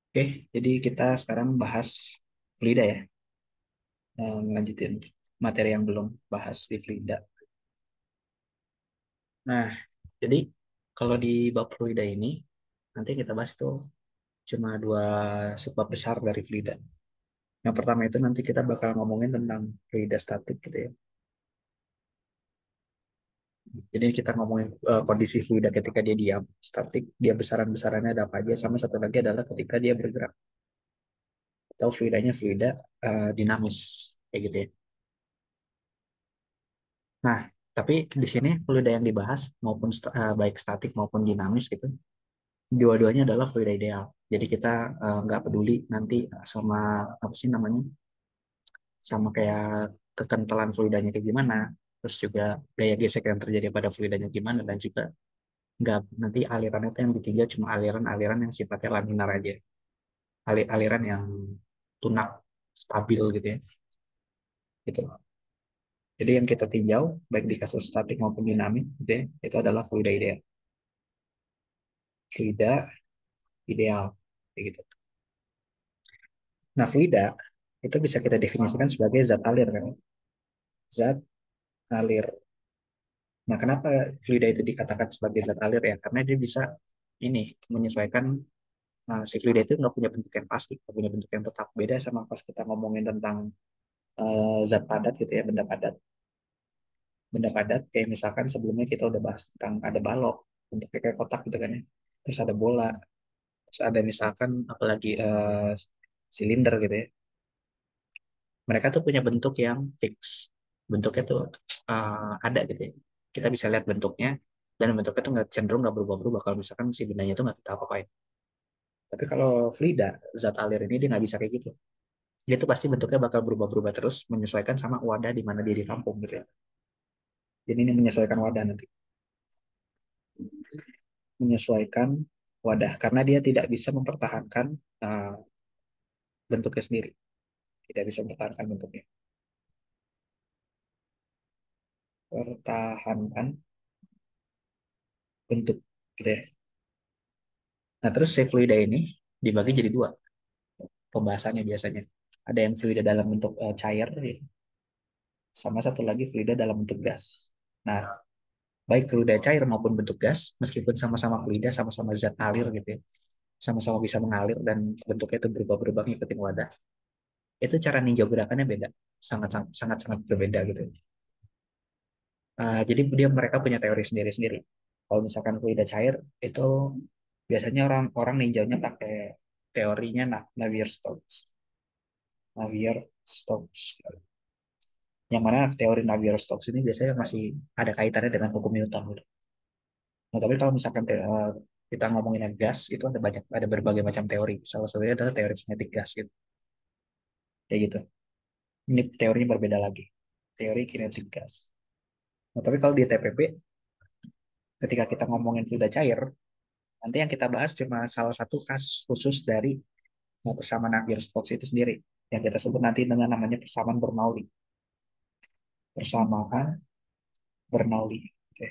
Oke, jadi kita sekarang bahas fluida ya. Lanjutin materi yang belum bahas di fluida. Nah, jadi kalau di bab fluida ini, nanti kita bahas itu cuma dua subbab besar dari fluida. Yang pertama itu nanti kita bakal ngomongin tentang fluida statik gitu ya. Jadi kita ngomongin kondisi fluida ketika dia diam, statik, dia besaran-besarannya ada apa aja, sama satu lagi adalah ketika dia bergerak. Atau fluidanya fluida dinamis, kayak gitu ya. Nah, tapi di sini fluida yang dibahas maupun baik statik maupun dinamis gitu, dua-duanya adalah fluida ideal. Jadi kita nggak peduli nanti sama apa sih namanya, sama kayak kekentalan fluidanya kayak gimana, terus juga gaya gesek yang terjadi pada fluidanya gimana, dan juga nggak nanti aliran itu yang ditinjau cuma aliran-aliran yang sifatnya laminar aja, aliran yang tunak stabil gitu ya, gitu. Jadi yang kita tinjau baik di kasus statik maupun dinamik gitu ya, itu adalah fluida ideal. Fluida ideal kayak gitu. Nah, fluida itu bisa kita definisikan sebagai zat alir kan. Zat alir. Nah, kenapa fluida itu dikatakan sebagai zat alir ya? Karena dia bisa ini menyesuaikan si fluida itu nggak punya bentuk yang pasti, nggak punya bentuk yang tetap. Beda sama pas kita ngomongin tentang zat padat gitu ya, benda padat. Benda padat kayak misalkan sebelumnya kita udah bahas tentang ada balok, bentuknya kayak kotak gitu kan ya. Terus ada bola, terus ada misalkan apalagi silinder gitu ya. Mereka tuh punya bentuk yang fix. Bentuknya tuh ada gitu ya. Kita bisa lihat bentuknya, dan bentuknya tuh nggak cenderung nggak berubah-berubah kalau misalkan si bendanya itu nggak kita apa-apain. Tapi kalau fluida, zat alir ini dia nggak bisa kayak gitu. Dia tuh pasti bentuknya bakal berubah-berubah terus menyesuaikan sama wadah di mana dia ditampung gitu ya. Jadi ini menyesuaikan wadah nanti. Menyesuaikan wadah karena dia tidak bisa mempertahankan uh, bentuknya sendiri. Tidak bisa mempertahankan bentuknya. Pertahankan bentuk gitu ya. Nah, terus si fluida ini dibagi jadi dua pembahasannya biasanya. Ada yang fluida dalam bentuk cair, ya, sama satu lagi fluida dalam bentuk gas. Nah, baik fluida cair maupun bentuk gas, meskipun sama-sama fluida, sama-sama zat alir gitu ya, sama-sama bisa mengalir dan bentuknya itu berubah-berubah ngikutin wadah. Itu cara ninjau gerakannya beda, sangat-sangat berbeda gitu. Jadi dia mereka punya teori sendiri-sendiri. Kalau misalkan fluida cair itu biasanya orang-orang ninjaunya pakai teorinya Navier-Stokes. Navier-Stokes. Yang mana teori Navier-Stokes ini biasanya masih ada kaitannya dengan hukum Newton gitu. Nah, tapi kalau misalkan kita ngomongin gas itu ada berbagai macam teori. Salah satunya adalah teori kinetik gas gitu. Kayak gitu. Ini teorinya berbeda lagi. Teori kinetik gas. Nah, tapi kalau di TPP ketika kita ngomongin fluida cair, nanti yang kita bahas cuma salah satu kasus khusus dari persamaan Navier-Stokes itu sendiri. Yang kita sebut nanti dengan namanya persamaan Bernoulli. Persamaan Bernoulli. Oke,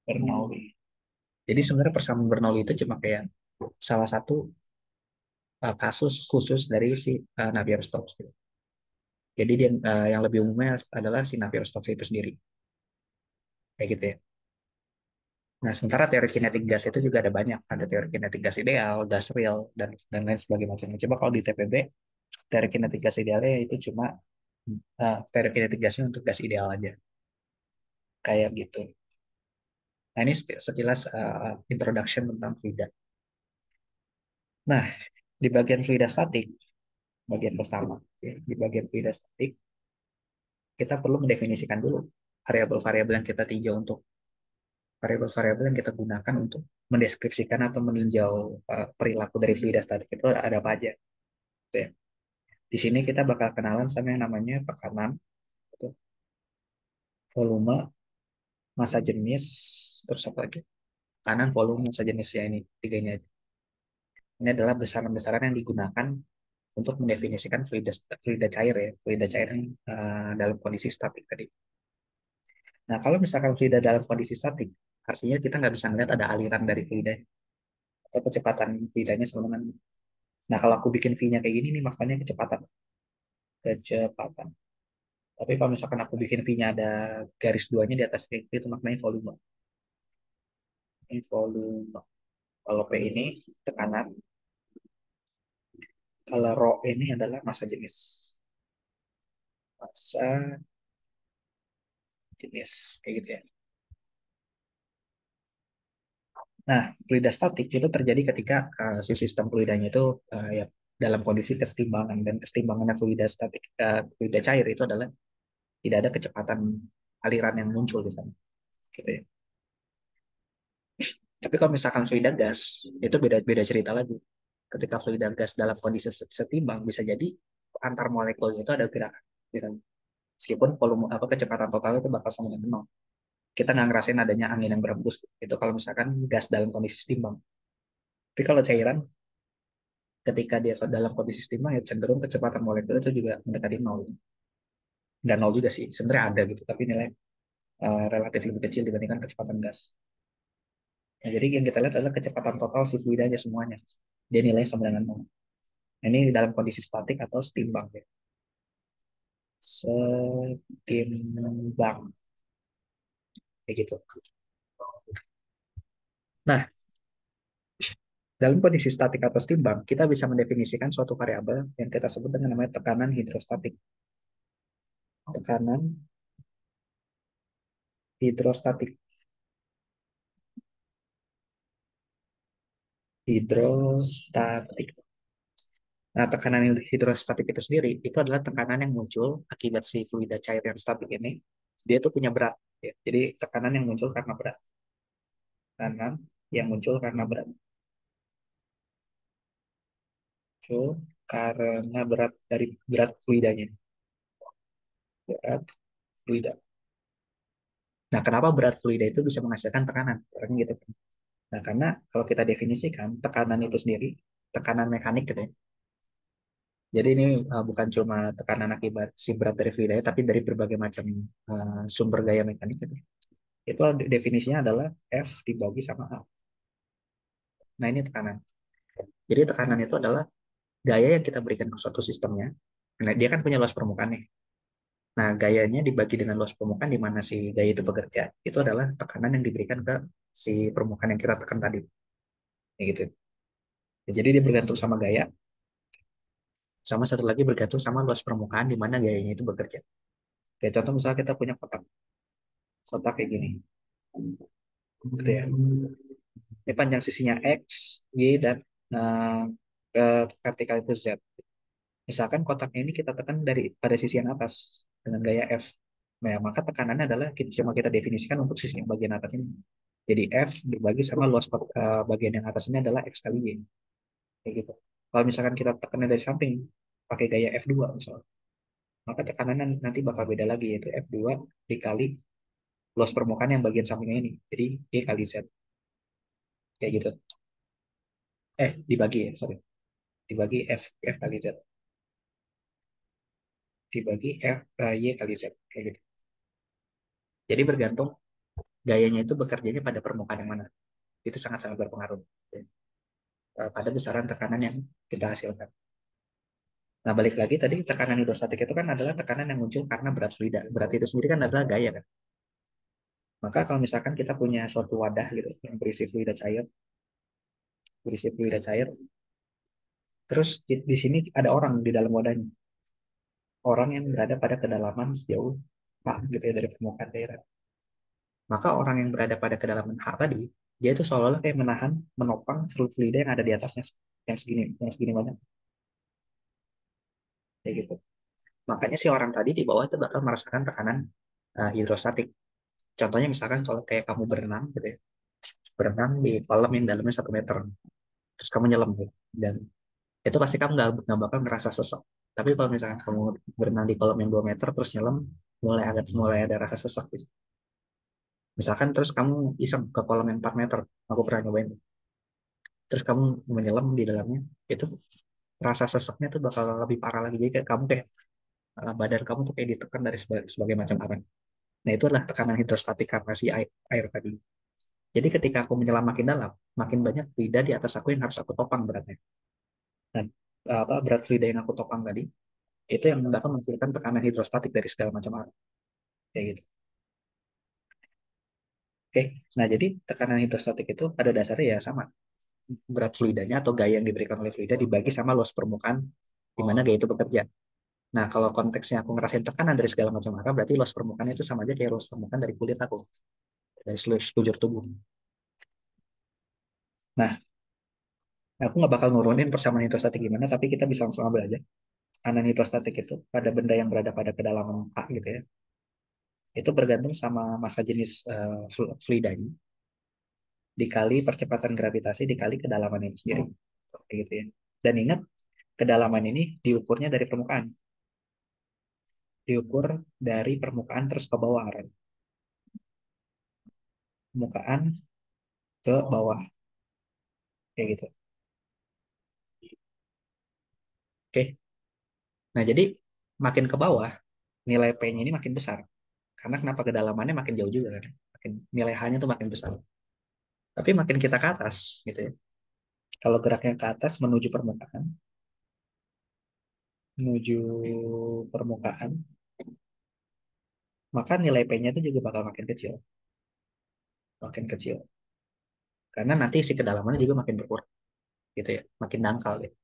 Bernoulli. Jadi sebenarnya persamaan Bernoulli itu cuma kayak salah satu kasus khusus dari si Navier-Stokes. Jadi dia, yang lebih umumnya adalah si Navier-Stokes itu sendiri. Kayak gitu ya. Nah, sementara teori kinetik gas itu juga ada banyak. Ada teori kinetik gas ideal, gas real, dan lain sebagainya macam. Coba kalau di TPB, teori kinetik gas idealnya itu cuma teori kinetik gasnya untuk gas ideal aja. Kayak gitu. Nah, ini sekilas introduction tentang fluida. Nah, di bagian fluida statik, bagian pertama, ya, di bagian fluida statik, kita perlu mendefinisikan dulu variabel-variabel yang kita tinjau untuk variabel-variabel yang kita gunakan untuk mendeskripsikan atau meninjau perilaku dari fluida statik itu ada apa aja. Gitu ya. Di sini kita bakal kenalan sama yang namanya tekanan, gitu, volume, massa jenis, terus apa lagi? Tekanan, volume, massa jenis ya ini tiganya. Ini adalah besaran-besaran yang digunakan untuk mendefinisikan fluida cair ya, fluida cair yang dalam kondisi statik tadi. Nah, kalau misalkan fluida dalam kondisi statik, artinya kita nggak bisa melihat ada aliran dari fluida. atau kecepatan fluidanya sama dengan. Nah, kalau aku bikin V-nya kayak gini nih, makanya kecepatan. Kecepatan. Tapi kalau misalkan aku bikin V-nya ada garis duanya di atas kayak gitu, itu maknanya volume. Ini volume. Kalau P ini tekanan, kalau rho ini adalah massa jenis. Massa jenis, kayak gitu ya. Nah, fluida statik itu terjadi ketika si sistem fluidanya itu ya dalam kondisi kesetimbangan, dan kesetimbangannya fluida statik, fluida cair itu adalah tidak ada kecepatan aliran yang muncul di sana, gitu ya. Tapi kalau misalkan fluida gas itu beda beda cerita lagi. Ketika fluida gas dalam kondisi setimbang, bisa jadi antar molekulnya itu ada gerakan, gitu. Meskipun volume apa kecepatan total itu bakal sama dengan nol. Kita nggak ngerasain adanya angin yang berembus itu kalau misalkan gas dalam kondisi setimbang. Tapi kalau cairan, ketika dia dalam kondisi setimbang, ya cenderung kecepatan molekul itu juga mendekati nol. Nggak nol juga sih, sebenarnya ada gitu, tapi nilai relatif lebih kecil dibandingkan kecepatan gas. Nah, jadi yang kita lihat adalah kecepatan total si fluidanya semuanya. Dia nilainya sama dengan nol. Nah, ini dalam kondisi statik atau setimbang ya. Setimbang kayak gitu. Nah, dalam kondisi statik atau setimbang, kita bisa mendefinisikan suatu variabel yang kita sebut dengan namanya tekanan hidrostatik. Tekanan hidrostatik. Hidrostatik. Nah, tekanan hidrostatik itu sendiri, itu adalah tekanan yang muncul akibat si fluida cair yang statik ini. Dia tuh punya berat. Ya. Jadi, tekanan yang muncul karena berat. Tekanan yang muncul karena berat. Muncul karena berat dari berat fluidanya. Berat fluida. Nah, kenapa berat fluida itu bisa menghasilkan tekanan? Karena gitu. Nah, karena kalau kita definisikan, tekanan itu sendiri, tekanan mekanik gitu ya. Jadi ini bukan cuma tekanan akibat si berat dari fluida, tapi dari berbagai macam sumber gaya mekanik gitu. Itu definisinya adalah F dibagi sama A. Nah, ini tekanan. Jadi tekanan itu adalah gaya yang kita berikan ke suatu sistemnya. Nah, dia kan punya luas permukaan nih. Nah, gayanya dibagi dengan luas permukaan di mana si gaya itu bekerja. Itu adalah tekanan yang diberikan ke si permukaan yang kita tekan tadi. Kayak gitu. Jadi dia bergantung sama gaya, sama satu lagi bergantung sama luas permukaan di mana gayanya itu bekerja. Kayak contoh misalnya kita punya kotak, kotak kayak gini. Gitu ya. Ini panjang sisinya X, Y, dan uh, ke vertikal itu Z. Misalkan kotaknya ini kita tekan dari pada sisi yang atas dengan gaya F. Nah, maka tekanannya adalah cuma kita definisikan untuk sisi yang bagian atas ini. Jadi F dibagi sama luas bagian yang atas ini adalah X kali Y. Kayak gitu. Kalau misalkan kita tekannya dari samping, pakai gaya F2 misalnya, maka tekanannya nanti bakal beda lagi, yaitu F2 dikali luas permukaan yang bagian sampingnya ini. Jadi Y kali Z. Kayak gitu. Dibagi ya, sorry. Dibagi F kali Z. Dibagi Y kali Z. Kayak gitu. Jadi bergantung gayanya itu bekerjanya pada permukaan yang mana. Itu sangat-sangat berpengaruh ya, pada besaran tekanan yang kita hasilkan. Nah, balik lagi tadi tekanan hidrostatik itu kan adalah tekanan yang muncul karena berat fluida. Berat itu sendiri kan adalah gaya kan. Maka kalau misalkan kita punya suatu wadah gitu yang berisi fluida cair, terus di sini ada orang di dalam wadahnya. Orang yang berada pada kedalaman sejauh H gitu ya dari permukaan daerah. Maka orang yang berada pada kedalaman H tadi, dia itu seolah-olah kayak menopang fluida yang ada di atasnya, yang segini banyak, kayak gitu. Makanya si orang tadi di bawah itu bakal merasakan tekanan hidrostatik. Contohnya misalkan kalau kayak kamu berenang gitu ya, berenang di kolam yang dalamnya 1 meter, terus kamu nyelam gitu, dan itu pasti kamu nggak bakal ngerasa sesek. Tapi kalau misalkan kamu berenang di kolam yang 2 meter terus nyelam, mulai ada rasa sesek gitu. Misalkan terus kamu iseng ke kolam yang 4 meter, aku pernah nyobain, terus kamu menyelam di dalamnya, itu rasa seseknya tuh bakal lebih parah lagi. Jadi kayak kamu kayak badan kamu tuh kayak ditekan dari sebagai macam arah. Nah, itu adalah tekanan hidrostatik karena si air tadi. Jadi ketika aku menyelam makin dalam, makin banyak fluida di atas aku yang harus aku topang beratnya. Dan apa berat fluida yang aku topang tadi itu yang dapat menghasilkan tekanan hidrostatik dari segala macam arah. Kayak gitu. Oke. Nah, jadi tekanan hidrostatik itu pada dasarnya ya sama. Berat fluidanya atau gaya yang diberikan oleh fluida dibagi sama luas permukaan di mana gaya itu bekerja. Nah, kalau konteksnya aku ngerasain tekanan dari segala macam arah, berarti luas permukaan itu sama aja kayak luas permukaan dari kulit aku, dari seluruh sekujur tubuh. Nah, aku nggak bakal nurunin persamaan hidrostatik gimana, tapi kita bisa langsung ambil aja. Tekanan hidrostatik itu pada benda yang berada pada kedalaman A gitu ya, itu bergantung sama massa jenis fluidanya, dikali percepatan gravitasi, dikali kedalaman itu sendiri. Kayak gitu ya. Dan ingat, kedalaman ini diukurnya dari permukaan. Diukur dari permukaan terus ke bawah, Ren. Permukaan ke bawah. Kayak gitu. Oke. Nah, jadi makin ke bawah, nilai P-nya ini makin besar. Karena kenapa kedalamannya makin jauh juga kan? Makin, nilai H-nya tuh makin besar. Tapi makin kita ke atas, gitu ya. Kalau geraknya ke atas menuju permukaan, menuju permukaan, maka nilai P-nya itu juga bakal makin kecil. Makin kecil. Karena nanti si kedalamannya juga makin berkurang, gitu ya. Makin dangkal, gitu.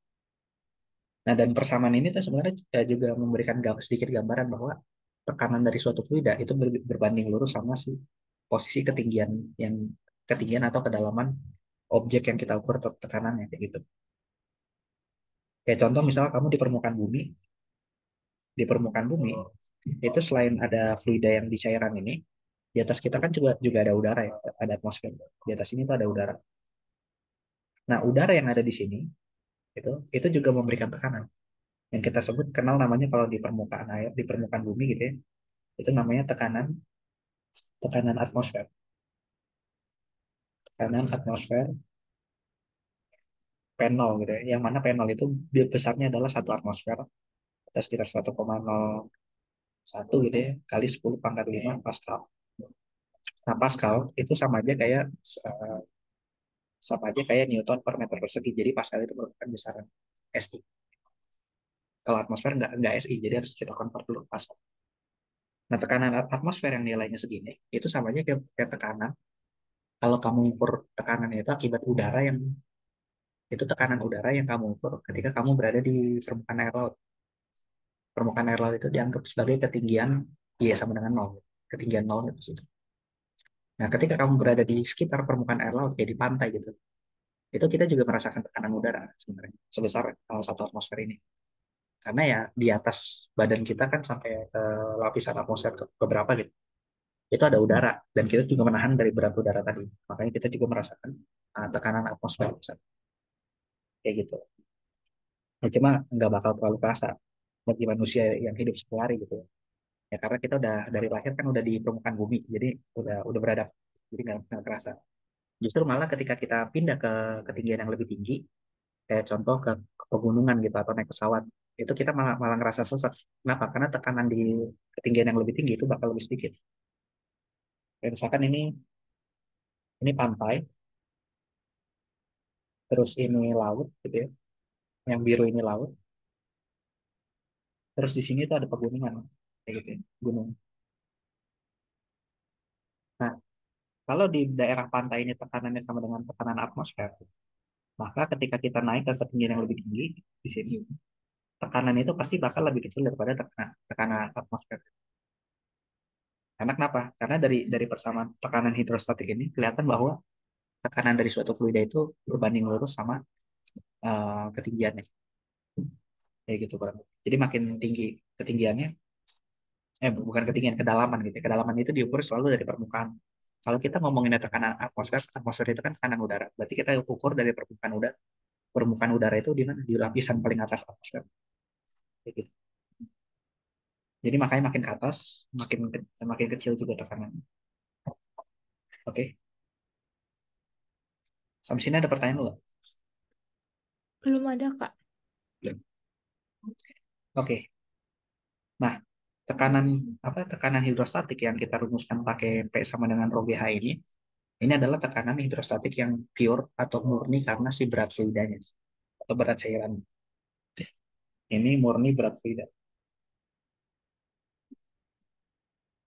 Nah, dan persamaan ini tuh sebenarnya juga memberikan sedikit gambaran bahwa tekanan dari suatu fluida itu berbanding lurus sama si posisi yang ketinggian atau kedalaman objek yang kita ukur tekanannya kayak gitu. Kayak contoh misalnya kamu di permukaan bumi itu selain ada fluida yang di cairan ini, di atas kita kan juga juga ada udara ya, ada atmosfer. Di atas ini tuh ada udara. Nah, udara yang ada di sini itu juga memberikan tekanan yang kita sebut kenal namanya kalau di permukaan air, di permukaan bumi gitu ya. Itu namanya tekanan tekanan atmosfer. Tekanan atmosfer P0 gitu ya. Yang mana P0 itu besarnya adalah satu atmosfer atau sekitar 1,01 gitu ya kali 10 pangkat 5 Pascal. Nah, Pascal itu eh, sama aja kayak Newton per meter persegi. Jadi Pascal itu merupakan besaran SI. Kalau atmosfer nggak SI, jadi harus kita convert dulu ke Pascal. Nah, tekanan atmosfer yang nilainya segini, itu sama aja kayak tekanan. Kalau kamu ukur tekanan itu akibat udara yang itu tekanan udara yang kamu ukur ketika kamu berada di permukaan air laut. Permukaan air laut itu dianggap sebagai ketinggian iya sama dengan nol. Ketinggian nol itu situ. Nah, ketika kamu berada di sekitar permukaan air laut kayak di pantai gitu, itu kita juga merasakan tekanan udara sebenarnya sebesar satu atmosfer ini. Karena ya di atas badan kita kan sampai ke lapisan atmosfer ke berapa gitu. Itu ada udara dan kita juga menahan dari berat udara tadi. Makanya kita juga merasakan tekanan atmosfer kayak gitu. Ya, cuma nggak bakal terlalu kerasa bagi manusia yang hidup sehari gitu. Ya karena kita udah dari lahir kan udah di permukaan bumi, jadi udah beradab, jadi nggak kerasa. Justru malah ketika kita pindah ke ketinggian yang lebih tinggi, kayak contoh ke pegunungan gitu atau naik pesawat, itu kita malah malah ngerasa sesak. Kenapa? Karena tekanan di ketinggian yang lebih tinggi itu bakal lebih sedikit. Kayak misalkan ini pantai, terus ini laut gitu ya, yang biru ini laut, terus di sini tuh ada pegunungan kayak gitu ya, gunung. Nah, kalau di daerah pantai ini tekanannya sama dengan tekanan atmosfer, maka ketika kita naik ke ketinggian yang lebih tinggi di sini, tekanan itu pasti bakal lebih kecil daripada tekanan atmosfer. Karena kenapa? Karena dari persamaan tekanan hidrostatik ini kelihatan bahwa tekanan dari suatu fluida itu berbanding lurus sama ketinggiannya. Kayak gitu kurang. Jadi makin tinggi ketinggiannya, bukan ketinggian, kedalaman gitu. Kedalaman itu diukur selalu dari permukaan. Kalau kita ngomongin tekanan atmosfer, atmosfer itu kan tekanan udara. Berarti kita ukur dari permukaan udara. Permukaan udara itu di mana? Di lapisan paling atas atmosfer. Kayak gitu. Jadi makanya makin ke atas, makin kecil juga tekanannya. Oke, sampai sini ada pertanyaan nggak? Belum ada, Kak. Belum. Oke, nah tekanan tekanan hidrostatik yang kita rumuskan pakai P sama dengan rho GH ini Ini adalah tekanan hidrostatik yang pure atau murni karena si berat fluidanya atau berat cairan. Ini murni berat fluida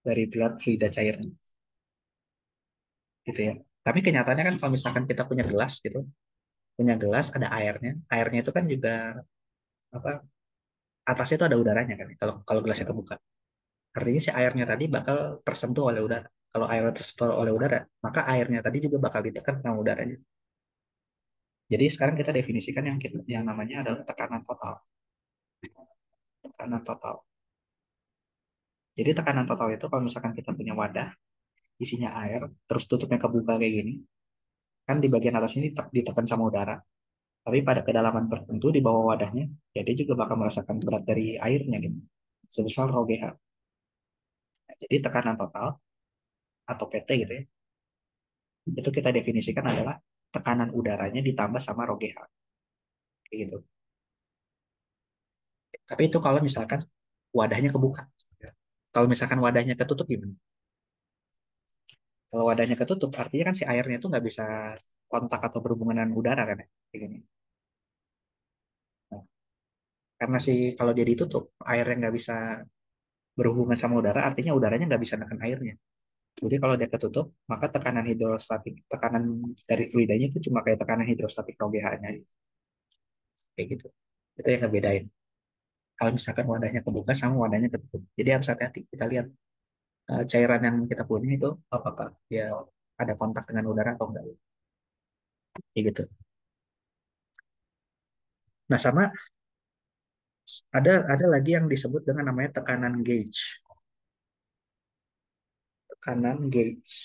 dari berat fluida cairan gitu ya. Tapi kenyataannya kan kalau misalkan kita punya gelas gitu, punya gelas ada airnya, airnya itu kan juga apa atasnya itu ada udaranya kan. Kalau kalau gelasnya kebuka, artinya si airnya tadi bakal tersentuh oleh udara. Kalau airnya tersentuh oleh udara, maka airnya tadi juga bakal ditekan sama udaranya. Jadi sekarang kita definisikan yang namanya adalah tekanan total. Tekanan total. Jadi tekanan total itu kalau misalkan kita punya wadah isinya air, terus tutupnya kebuka kayak gini, kan di bagian atas ini ditekan sama udara. Tapi pada kedalaman tertentu di bawah wadahnya, ya dia juga bakal merasakan berat dari airnya gitu, sebesar rho GH. Nah, jadi tekanan total atau PT gitu ya, itu kita definisikan adalah tekanan udaranya ditambah sama rho GH, kayak gitu. Tapi itu kalau misalkan wadahnya kebuka. Kalau misalkan wadahnya ketutup gimana? Kalau wadahnya ketutup, artinya kan si airnya itu nggak bisa kontak atau berhubungan dengan udara kan ya, kayak gini. Nah, karena si kalau dia ditutup, airnya nggak bisa berhubungan sama udara, artinya udaranya nggak bisa neken airnya. Jadi kalau dia ketutup, maka tekanan hidrostatik, tekanan dari fluidanya itu cuma kayak tekanan hidrostatik pH-nya, kayak gitu. Itu yang ngebedain. Kalau misalkan wadahnya kebuka sama wadahnya ketutup. Jadi harus hati-hati. Kita lihat cairan yang kita punya itu apakah dia ada kontak dengan udara atau enggak. Kayak gitu. Nah, sama ada lagi yang disebut dengan namanya tekanan gauge. Tekanan gauge.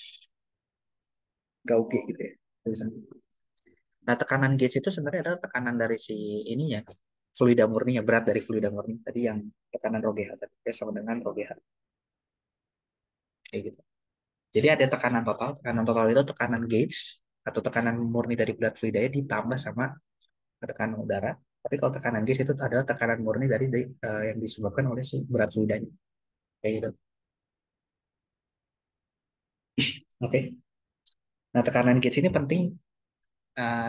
Gauge gitu ya. Tulisannya. Nah, tekanan gauge itu sebenarnya adalah tekanan dari si ininya, fluida murni, ya berat dari fluida murni tadi yang tekanan rho tadi ya, sama dengan rho kayak gitu. Jadi ada tekanan total itu tekanan gauge atau tekanan murni dari berat fluidanya ditambah sama tekanan udara. Tapi kalau tekanan gauge itu adalah tekanan murni yang disebabkan oleh si berat fluidanya, kayak gitu. Oke. Nah, tekanan gauge ini penting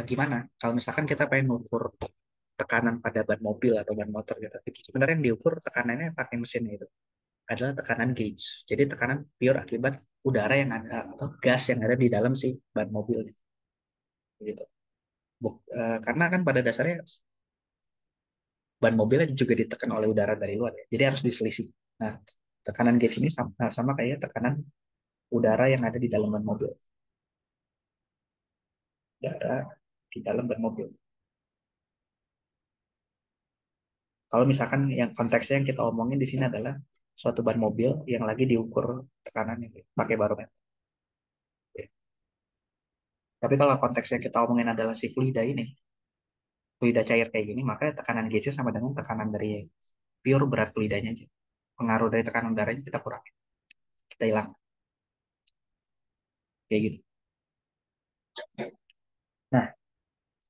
gimana? Kalau misalkan kita pengen mengukur tekanan pada ban mobil atau ban motor gitu, itu sebenarnya yang diukur tekanannya pakai mesin itu adalah tekanan gauge. Jadi tekanan pure akibat udara yang ada atau gas yang ada di dalam si ban mobilnya. Gitu. Karena kan pada dasarnya ban mobilnya juga ditekan oleh udara dari luar ya. Jadi harus diselisih. Nah, tekanan gauge ini sama kayak tekanan udara yang ada di dalam ban mobil. Udara di dalam ban mobil. Kalau misalkan yang konteksnya yang kita omongin di sini adalah suatu ban mobil yang lagi diukur tekanannya pakai barometer. Tapi kalau konteksnya kita omongin adalah si fluida ini, fluida cair kayak gini, maka tekanan gauge sama dengan tekanan dari pure berat fluidanya aja. Pengaruh dari tekanan udaranya kita kurangi, kita hilang, kayak gitu. Nah,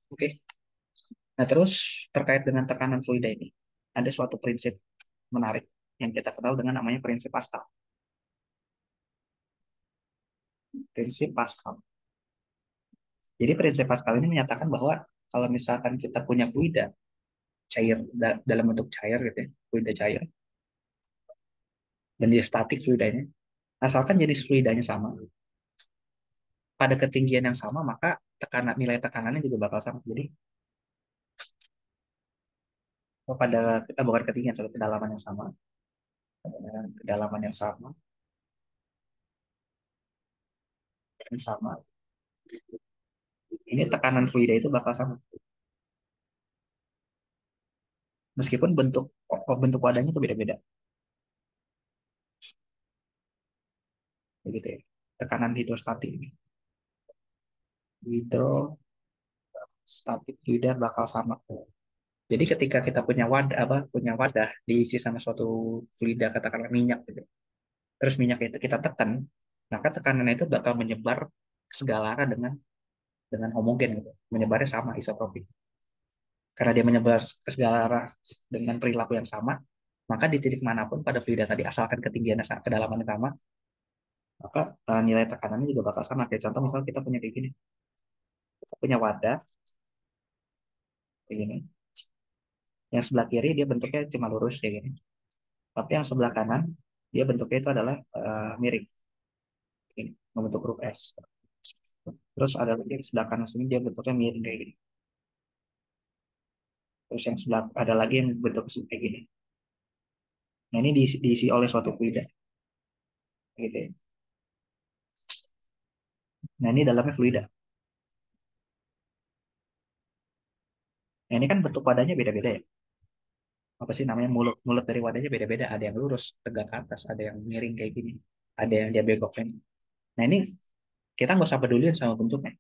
oke. Okay. Nah, terus terkait dengan tekanan fluida ini, ada suatu prinsip menarik yang kita kenal dengan namanya prinsip Pascal. Prinsip Pascal. Jadi prinsip Pascal ini menyatakan bahwa kalau misalkan kita punya fluida cair dalam bentuk cair gitu ya, fluida cair, dan dia statik fluidanya, asalkan jenis fluidanya sama, pada ketinggian yang sama, maka nilai tekanannya juga bakal sama. Jadi pada kita bukan ketinggian, soal kedalaman yang sama, kedalaman yang sama, ini tekanan fluida itu bakal sama. Meskipun bentuk wadahnya itu beda-beda, begitu ya. Tekanan hidrostatik, hidrostatik fluida bakal sama. Jadi ketika kita punya wadah diisi sama suatu fluida katakanlah minyak gitu. Terus minyak itu kita tekan, maka tekanan itu bakal menyebar segala arah dengan homogen gitu. Menyebarnya sama isotropik. Karena dia menyebar ke segala arah dengan perilaku yang sama, maka di titik manapun pada fluida tadi asalkan ketinggian kedalaman yang sama, maka nilai tekanannya juga bakal sama. Kayak contoh misal kita punya kayak gini, kita punya wadah kayak gini, yang sebelah kiri dia bentuknya cuma lurus kayak gini, tapi yang sebelah kanan dia bentuknya itu adalah miring, ini membentuk huruf S. Terus ada lagi yang sebelah kanan sini dia bentuknya miring kayak gini. Terus yang sebelah ada lagi yang bentuk kayak gini. Nah ini diisi oleh suatu fluida, gitu ya. Nah ini dalamnya fluida. Nah ini kan bentuk wadahnya beda-beda ya. Apa sih namanya, mulut mulut dari wadahnya beda-beda. Ada yang lurus tegak ke atas, ada yang miring kayak gini, ada yang dia bengkokkan. Nah ini kita nggak usah peduli sama bentuknya,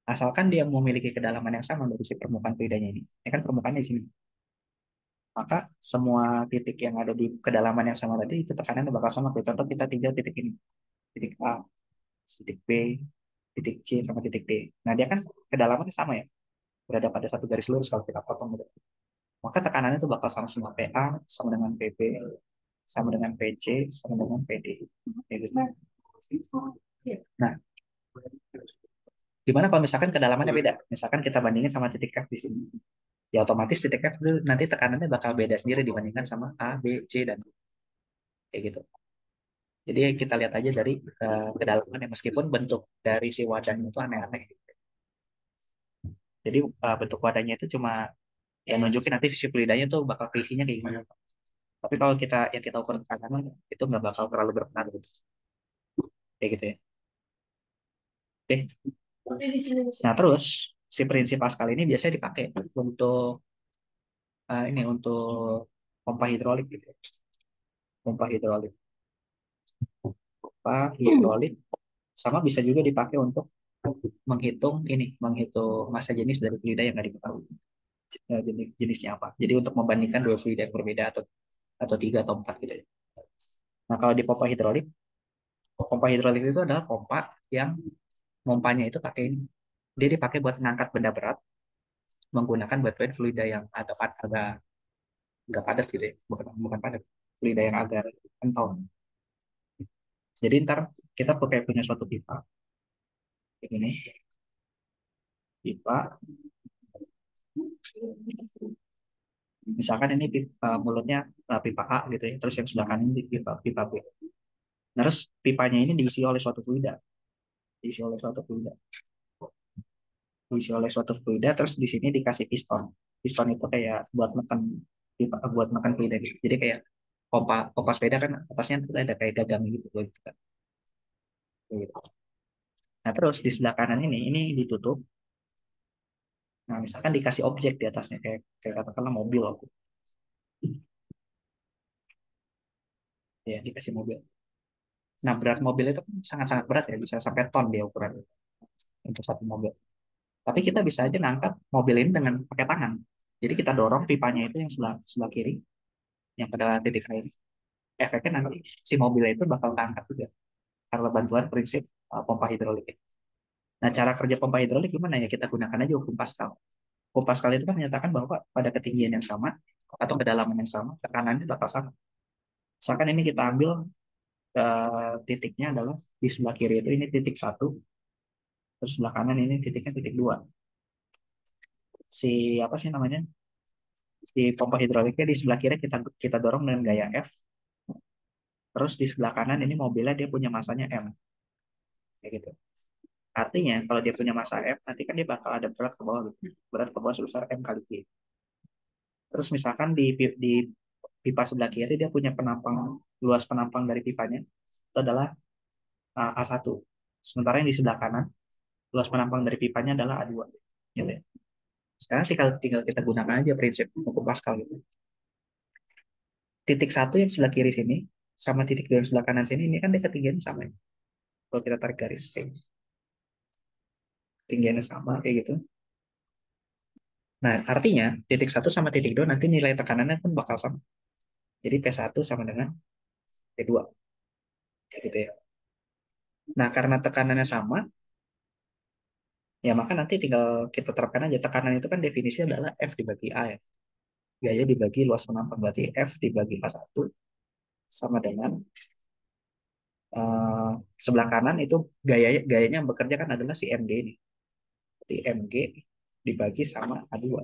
asalkan dia memiliki kedalaman yang sama dari si permukaan fluidanya ini. Ini kan permukaannya di sini. Maka semua titik yang ada di kedalaman yang sama tadi itu tekanannya bakal sama. Kayak contoh kita tinggal titik ini, titik A, titik B, titik C sama titik D. Nah dia kan kedalamannya sama ya, berada pada satu garis lurus kalau kita potong gitu. Maka tekanannya itu bakal sama semua, PA sama dengan PB sama dengan PC sama dengan PD. Ya gitu. Nah, gimana kalau misalkan kedalamannya beda? Misalkan kita bandingin sama titik F di sini. Ya otomatis titik F itu nanti tekanannya bakal beda sendiri dibandingkan sama A, B, C, dan D. Kayak gitu. Jadi kita lihat aja dari kedalaman ya, meskipun bentuk dari si wadahnya itu aneh-aneh. Jadi bentuk wadahnya itu cuma ya nunjukin nanti si fluidanya tuh bakal keisinya kayak gimana. Tapi kalau kita yang kita ukur tekanan itu nggak bakal terlalu berpengaruh. Kayak gitu ya. Oke. Nah terus si prinsip Pascal ini biasanya dipakai untuk ini untuk pompa hidrolik gitu ya. Pompa hidrolik, pompa hidrolik sama bisa juga dipakai untuk menghitung massa jenis dari fluida yang nggak diketahui jenisnya apa. Jadi untuk membandingkan dua fluida yang berbeda atau tiga atau empat gitu ya. Nah kalau di pompa hidrolik itu adalah pompa yang pompanya itu pakai ini. Dia dipakai buat mengangkat benda berat menggunakan batuan fluida yang agak nggak padat gitu ya, bukan bukan padat, fluida yang agak kental. Jadi ntar kita pakai punya suatu pipa ini, pipa misalkan ini mulutnya pipa A gitu ya, terus yang sebelah kanan ini pipa pipa B. Nah, terus pipanya ini diisi oleh suatu fluida, diisi oleh suatu fluida, diisi oleh suatu fluida, terus di sini dikasih piston. Piston itu kayak buat neken pipa, buat neken fluida gitu. Jadi kayak pompa pompa sepeda kan atasnya tuh ada kayak gagang gitu, gitu kan. Gitu. Nah, terus di sebelah kanan ini ditutup. Nah, misalkan dikasih objek di atasnya kayak kayak katakanlah mobil, ya dikasih mobil. Nah, berat mobil itu kan sangat-sangat berat ya, bisa sampai ton dia ukuran untuk satu mobil. Tapi kita bisa aja ngangkat mobil ini dengan pakai tangan. Jadi kita dorong pipanya itu yang sebelah sebelah kiri, yang pada titik air. Efeknya nanti si mobilnya itu bakal keangkat juga karena bantuan prinsip pompa hidrolik. Nah, cara kerja pompa hidrolik gimana ya? Kita gunakan aja hukum Pascal. Hukum Pascal itu kan menyatakan bahwa pada ketinggian yang sama atau kedalaman yang sama, tekanannya bakal sama. Misalkan ini kita ambil titiknya adalah di sebelah kiri itu ini titik satu, terus sebelah kanan ini titiknya titik dua. Si apa sih namanya? Si pompa hidroliknya di sebelah kiri kita kita dorong dengan gaya F, terus di sebelah kanan ini mobilnya dia punya masanya M, kayak gitu. Artinya kalau dia punya massa M, nanti kan dia bakal ada berat ke bawah, gitu. Berat ke bawah sebesar M kali G. Terus misalkan di pipa sebelah kiri dia punya luas penampang dari pipanya itu adalah A1. Sementara yang di sebelah kanan luas penampang dari pipanya adalah A2. Gitu ya. Sekarang tinggal tinggal kita gunakan aja prinsip hukum Pascal gitu. Titik satu yang sebelah kiri sini sama titik dua yang sebelah kanan sini ini kan dia ketinggiannya sama ya. Kalau kita tarik garis kayak gitu. Ketinggiannya sama kayak gitu. Nah, artinya titik satu sama titik dua nanti nilai tekanannya pun bakal sama. Jadi P1 sama dengan P2 gitu ya. Nah, karena tekanannya sama, ya maka nanti tinggal kita terapkan aja tekanan itu kan definisinya adalah F dibagi A ya. Gaya dibagi luas penampang berarti F dibagi A1 sama dengan Eh, sebelah kanan itu gayanya yang bekerja kan adalah si MG ini. Jadi MG dibagi sama A2.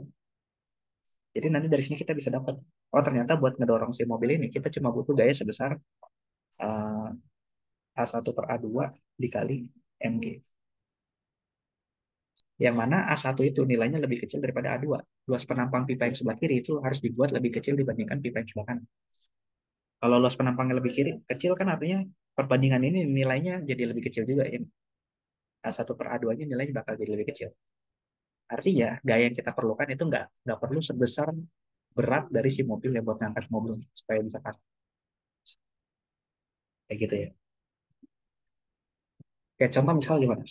Jadi nanti dari sini kita bisa dapat, oh ternyata buat ngedorong si mobil ini kita cuma butuh gaya sebesar eh, A1/A2 dikali MG. Yang mana A1 itu nilainya lebih kecil daripada A2. Luas penampang pipa yang sebelah kiri itu harus dibuat lebih kecil dibandingkan pipa yang sebelah kanan. Kalau luas penampangnya lebih kecil kan artinya perbandingan ini nilainya jadi lebih kecil juga ya. A1/A2-nya nilainya bakal jadi lebih kecil. Artinya gaya yang kita perlukan itu nggak perlu sebesar berat dari si mobil yang buat ngangkat mobil supaya bisa custom. Kayak gitu ya. Kayak contoh misal gimana?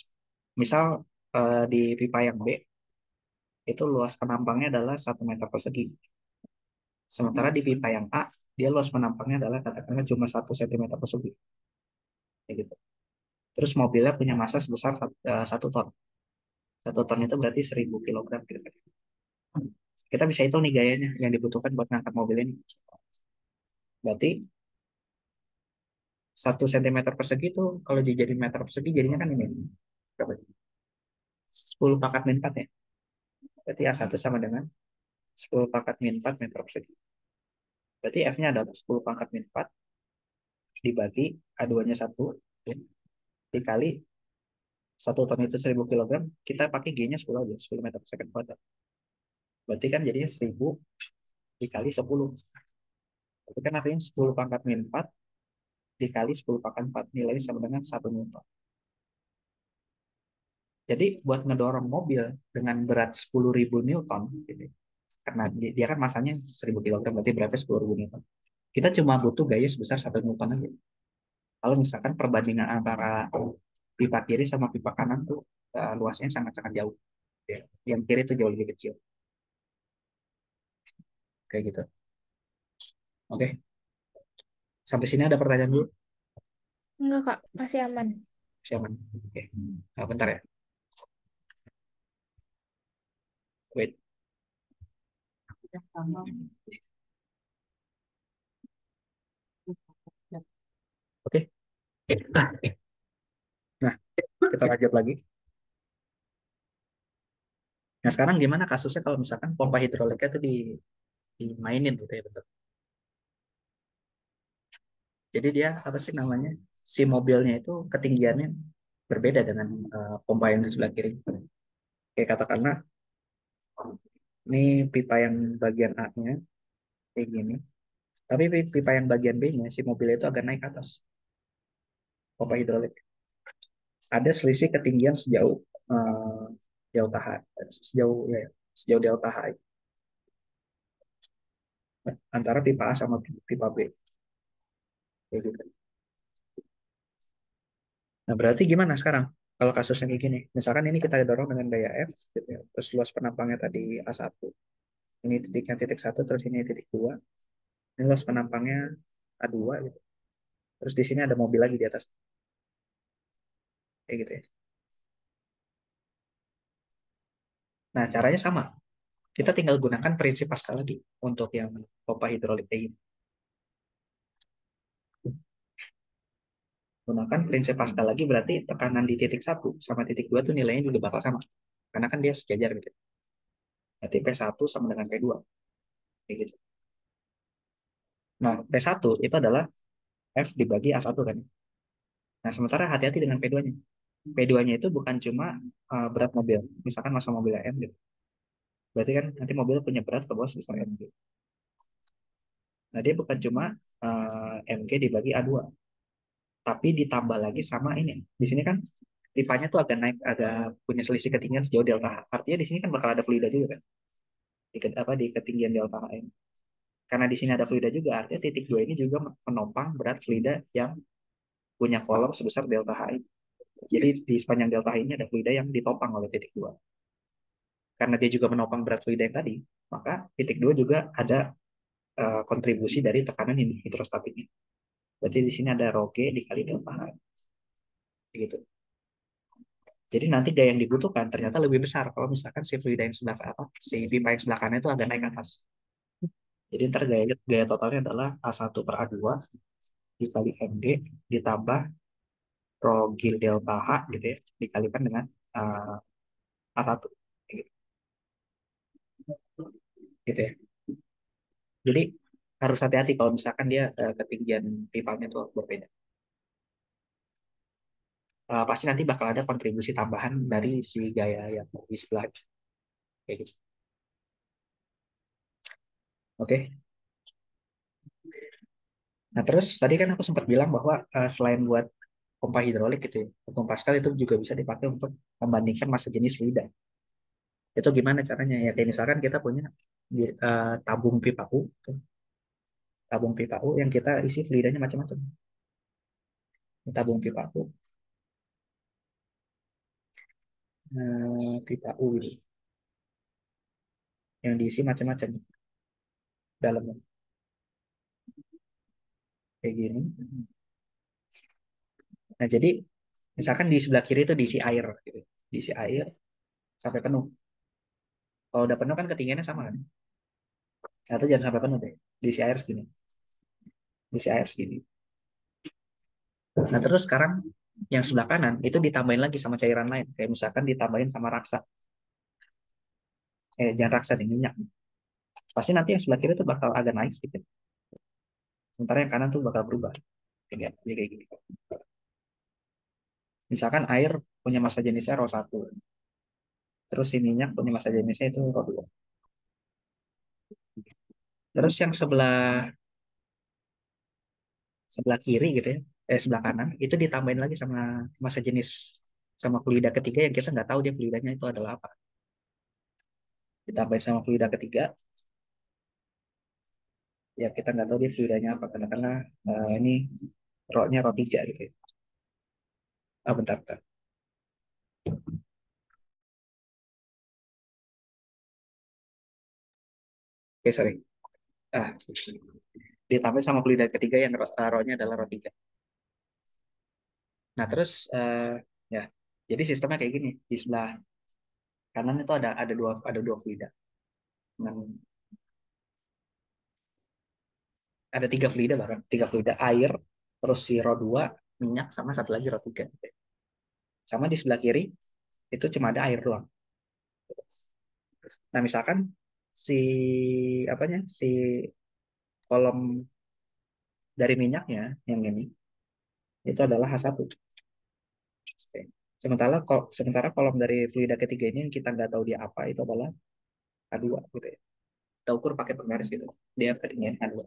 Misal di pipa yang B itu luas penampangnya adalah 1 meter persegi. Sementara di pipa yang A, dia luas penampangnya adalah katakanlah cuma 1 sentimeter persegi. Kayak gitu. Terus mobilnya punya massa sebesar 1 ton. 1 ton itu berarti 1000 kilogram. Gitu. Kita bisa hitung nih gayanya yang dibutuhkan buat ngangkat mobil ini. Berarti 1 sentimeter persegi itu kalau dijadiin meter persegi jadinya kan ini. Berapa? 10 pangkat min 4 ya. Berarti A1 sama dengan 10 pangkat min 4 meter persegi. Berarti F-nya adalah 10 pangkat min 4 dibagi A2-nya 1 ya, dikali 1 ton itu 1000 kilogram, kita pakai G-nya 10 aja, 10 meter per second kuadrat. Berarti kan jadinya 1000 dikali 10. Itu kan artinya 10 pangkat min 4 dikali 10 pangkat 4. Nilainya sama dengan 1 Newton. Jadi buat ngedorong mobil dengan berat 10.000 Newton, gitu, karena dia kan masanya 1000 kilogram, berarti beratnya 10.000 Newton. Kita cuma butuh gaya sebesar 1 Newton aja. Kalau misalkan perbandingan antara pipa kiri sama pipa kanan tuh luasnya sangat-sangat jauh. Ya. Yang kiri itu jauh lebih kecil. Kayak gitu. Oke, sampai sini ada pertanyaan dulu. Enggak, Kak. Masih aman. Siapa? Oke, bentar ya. Wait. Oke. Nah, kita lanjut lagi. Nah, sekarang gimana kasusnya kalau misalkan pompa hidroliknya itu dimainin gitu ya, betul. Jadi dia apa sih namanya? Si mobilnya itu ketinggiannya berbeda dengan pompa yang di sebelah kiri. Kayak katakanlah ini pipa yang bagian A-nya kayak gini. Tapi pipa yang bagian B-nya si mobil itu agak naik ke atas pompa hidrolik. Ada selisih ketinggian sejauh eh, delta H, sejauh ya, sejauh delta H antara pipa A sama pipa B. Kayak gitu. Nah, berarti gimana sekarang? Kalau kasusnya kayak gini, misalkan ini kita dorong dengan daya F, gitu ya. Terus luas penampangnya tadi A1, ini titiknya titik 1, terus ini titik 2, ini luas penampangnya A2, gitu. Terus di sini ada mobil lagi di atas, kayak gitu ya. Nah, caranya sama. Kita tinggal gunakan prinsip Pascal lagi untuk yang pompa hidrolik kayak gini. Gunakan prinsip Pascal lagi berarti tekanan di titik 1 sama titik 2 tuh nilainya juga bakal sama. Karena kan dia sejajar gitu. Berarti P1 sama dengan P2. Kayak gitu. Nah, P1 itu adalah F dibagi A1 kan. Nah, sementara hati-hati dengan P2-nya. P2-nya itu bukan cuma berat mobil. Misalkan masa mobilnya M gitu. Berarti kan nanti mobil punya berat ke bawah sebesar MG. Nah, dia bukan cuma MG dibagi A2. Tapi ditambah lagi sama ini. Di sini kan pipanya tuh agak naik, agak punya selisih ketinggian sejauh delta H. Artinya di sini kan bakal ada fluida juga kan. Di ketinggian delta H ini. Karena di sini ada fluida juga, artinya titik 2 ini juga menopang berat fluida yang punya kolom sebesar delta H ini. Jadi di sepanjang delta H ini ada fluida yang ditopang oleh titik 2. Karena dia juga menopang berat fluida yang tadi, maka titik 2 juga ada kontribusi dari tekanan ini, hidrostatiknya. Berarti di sini ada rho G dikali delta H. Gitu. Jadi nanti gaya yang dibutuhkan ternyata lebih besar kalau misalkan si fluida yang sebelah apa, si pipa yang sebelah kanan itu agak naik ke atas. Jadi ntar gaya totalnya adalah A1/A2 dikali MD ditambah Rho Gil delta H gitu ya, dikalikan dengan A1. Gitu, gitu ya. Jadi harus hati-hati kalau misalkan dia ketinggian pipanya itu berbeda. Pasti nanti bakal ada kontribusi tambahan dari si gaya yang di sebelah kayak gitu. Oke. Nah, terus tadi kan aku sempat bilang bahwa selain buat pompa hidrolik gitu ya, hukum Pascal itu juga bisa dipakai untuk membandingkan massa jenis fluida. Itu gimana caranya? Ya kayak misalkan kita punya tabung pipa U, tuh, tabung pipa U yang kita isi fluidanya macam-macam. Tabung pipa U, pipa U gitu, yang diisi macam-macam dalamnya. Kayak gini. Nah, jadi misalkan di sebelah kiri itu diisi air, gitu. Diisi air sampai penuh. Kalau udah penuh kan ketinggiannya sama kan? Atau jangan sampai penuh deh. Diisi air segini. Diisi air segini. Nah, terus sekarang yang sebelah kanan itu ditambahin lagi sama cairan lain. Kayak misalkan ditambahin sama raksa. Jangan raksa nih, minyak. Pasti nanti yang sebelah kiri tuh bakal agak naik sedikit. Sementara yang kanan tuh bakal berubah. Kayak gini. Misalkan air punya massa jenisnya Rho 1. Terus si minyak punya massa jenisnya itu Rho 2. Terus yang sebelah sebelah kiri gitu ya, sebelah kanan itu ditambahin lagi sama massa jenis sama fluida ketiga yang kita nggak tahu dia fluidanya itu adalah apa. Ditambahin sama fluida ketiga, ya kita nggak tahu dia fluidanya apa karena ini rotnya rot 3 gitu ya. Bentar, bentar. Oke, sorry. Ah, ditambah sama fluida ketiga yang rotnya adalah rot 3. Nah, terus ya, jadi sistemnya kayak gini. Di sebelah kanan itu ada dua fluida. Dengan, ada tiga fluida bahkan, tiga fluida air, terus si rot 2, minyak, sama satu lagi rot 3. Sama di sebelah kiri itu cuma ada air doang. Nah, misalkan si apanya si kolom dari minyaknya yang ini itu adalah H1. Oke. Sementara kolom dari fluida ketiga ini yang kita nggak tahu dia apa itu adalah H2 gitu ya. Kita ukur pakai pembaris gitu. Dia ketinggian H2.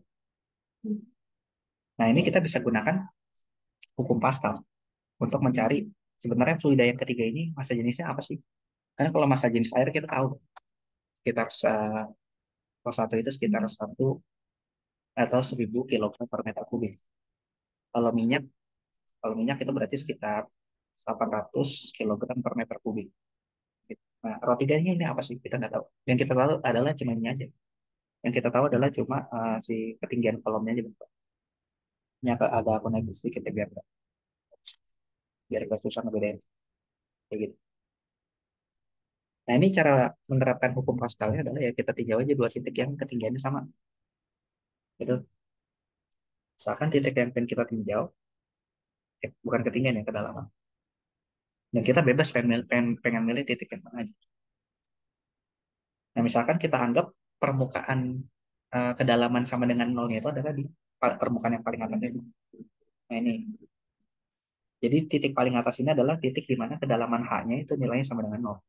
Nah, ini kita bisa gunakan hukum Pascal untuk mencari sebenarnya fluida yang ketiga ini massa jenisnya apa sih? Karena kalau massa jenis air kita tahu sekitar kalau satu itu sekitar 1 atau 1000 kilogram per meter kubik. Kalau minyak, kalau minyak itu berarti sekitar 800 kilogram per meter kubik. Nah, roti ganya ini apa sih? Kita nggak tahu. Yang kita tahu adalah cuma ini aja. Yang kita tahu adalah cuma si ketinggian kolomnya aja. Ini agak aku naik sedikit ya biar gak susah ngebedain. Kayak gitu. Nah, ini cara menerapkan hukum Pascalnya adalah ya kita tinjau aja dua titik yang ketinggiannya sama. Itu misalkan titik yang pengen kita tinjau, bukan ketinggian ya, kedalaman. Dan kita bebas pengen milih titik yang mana aja. Nah, misalkan kita anggap permukaan kedalaman sama dengan nolnya itu adalah di permukaan yang paling atas ini. Nah, ini. Jadi titik paling atas ini adalah titik di mana kedalaman H-nya itu nilainya sama dengan nol.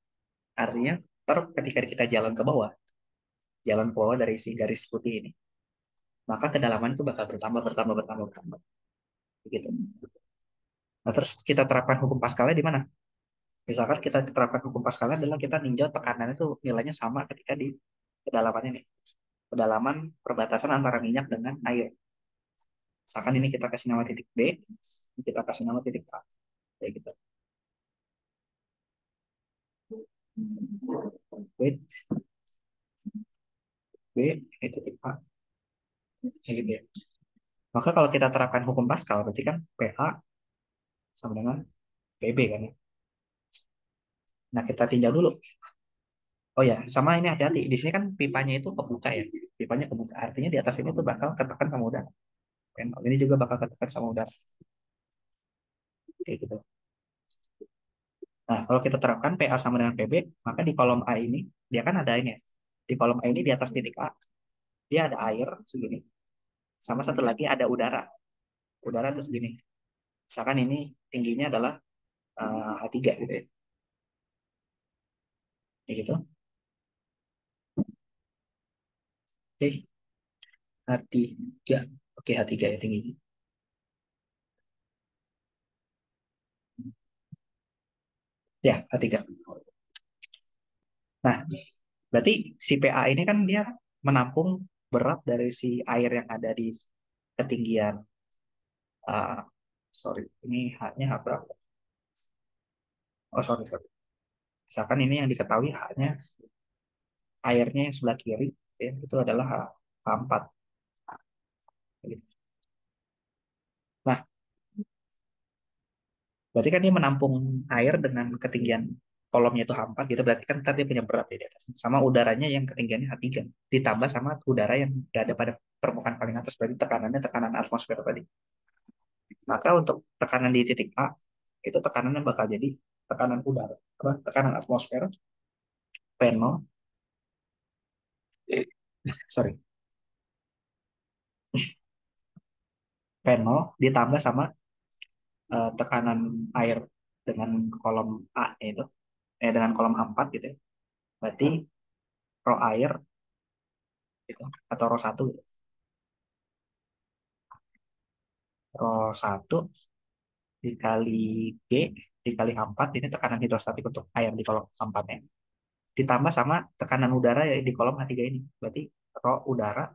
Artinya, ketika kita jalan ke bawah dari si garis putih ini, maka kedalaman itu bakal bertambah, bertambah, bertambah, bertambah. Begitu. Nah, terus kita terapkan hukum Pascalnya di mana? Misalkan kita terapkan hukum Pascalnya adalah kita ninjau tekanan itu nilainya sama ketika di kedalaman ini. Kedalaman perbatasan antara minyak dengan air. Misalkan ini kita kasih nama titik B, kita kasih nama titik A. Kayak gitu. Wait, B, ini titik A. Kayak gitu ya. Maka kalau kita terapkan hukum Pascal, berarti kan PA sama dengan PB kan ya. Nah, kita tinjau dulu. Oh ya, sama ini hati-hati. Di sini kan pipanya itu kebuka ya. Pipanya kebuka. Artinya di atas ini tuh bakal ketekan sama udara. Ini juga bakal ketekan sama udara. Kayak gitu. Nah, kalau kita terapkan PA sama dengan PB, maka di kolom A ini, dia kan ada ini ya. Di kolom A ini di atas titik A, dia ada air segini. Sama satu lagi ada udara. Udara terus segini. Misalkan ini tingginya adalah H3 gitu ya. Kayak gitu. Oke, H3. Oke, H3 ya tingginya. Ya, H3. Nah, berarti si PA ini kan dia menampung berat dari si air yang ada di ketinggian. ah, Sorry, ini H-nya H berapa? Oh, sorry. Misalkan ini yang diketahui H-nya, airnya yang sebelah kiri, ya, itu adalah H4. Gitu. Nah, berarti kan dia menampung air dengan ketinggian kolomnya itu H4 gitu, berarti kan tadi punya berat ya di atas. Sama udaranya yang ketinggiannya H3. Ditambah sama udara yang berada pada permukaan paling atas, berarti tekanannya tekanan atmosfer tadi. Maka untuk tekanan di titik A, itu tekanannya bakal jadi tekanan udara, apa, tekanan atmosfer, P0, sorry, P0 ditambah sama tekanan air dengan kolom A itu, dengan kolom A4 gitu ya. Berarti rho air gitu, atau rho 1 gitu. Rho 1 dikali G dikali A4, ini tekanan hidrostatik untuk air di kolom A4-nya. Ditambah sama tekanan udara ya di kolom A3 ini. Berarti rho udara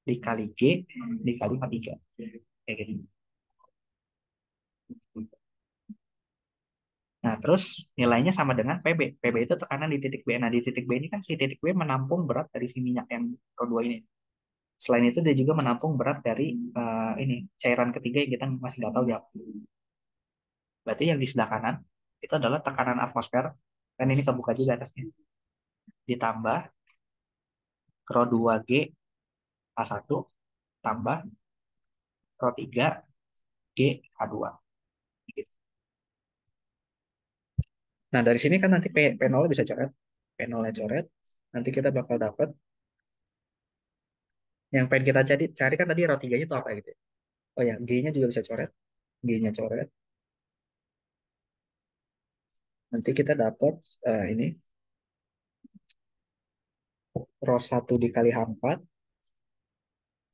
dikali G dikali A3. Kayak gitu. Nah, terus nilainya sama dengan PB. PB itu tekanan di titik B. Nah, di titik B ini kan si titik B menampung berat dari si minyak yang Rho 2 ini. Selain itu dia juga menampung berat dari ini cairan ketiga yang kita masih nggak tahu ya. Berarti yang di sebelah kanan itu adalah tekanan atmosfer, dan ini kebuka juga atasnya. Ditambah Rho 2 G A1 tambah Rho 3 G H2. Gitu. Nah, dari sini kan nanti P0 bisa coret. P0-nya coret. Nanti kita bakal dapat yang pengen kita cari kan tadi Rho 3-nya itu apa gitu ya. Oh ya, G-nya juga bisa coret. G-nya coret. Nanti kita dapat ini Rho 1 dikali H4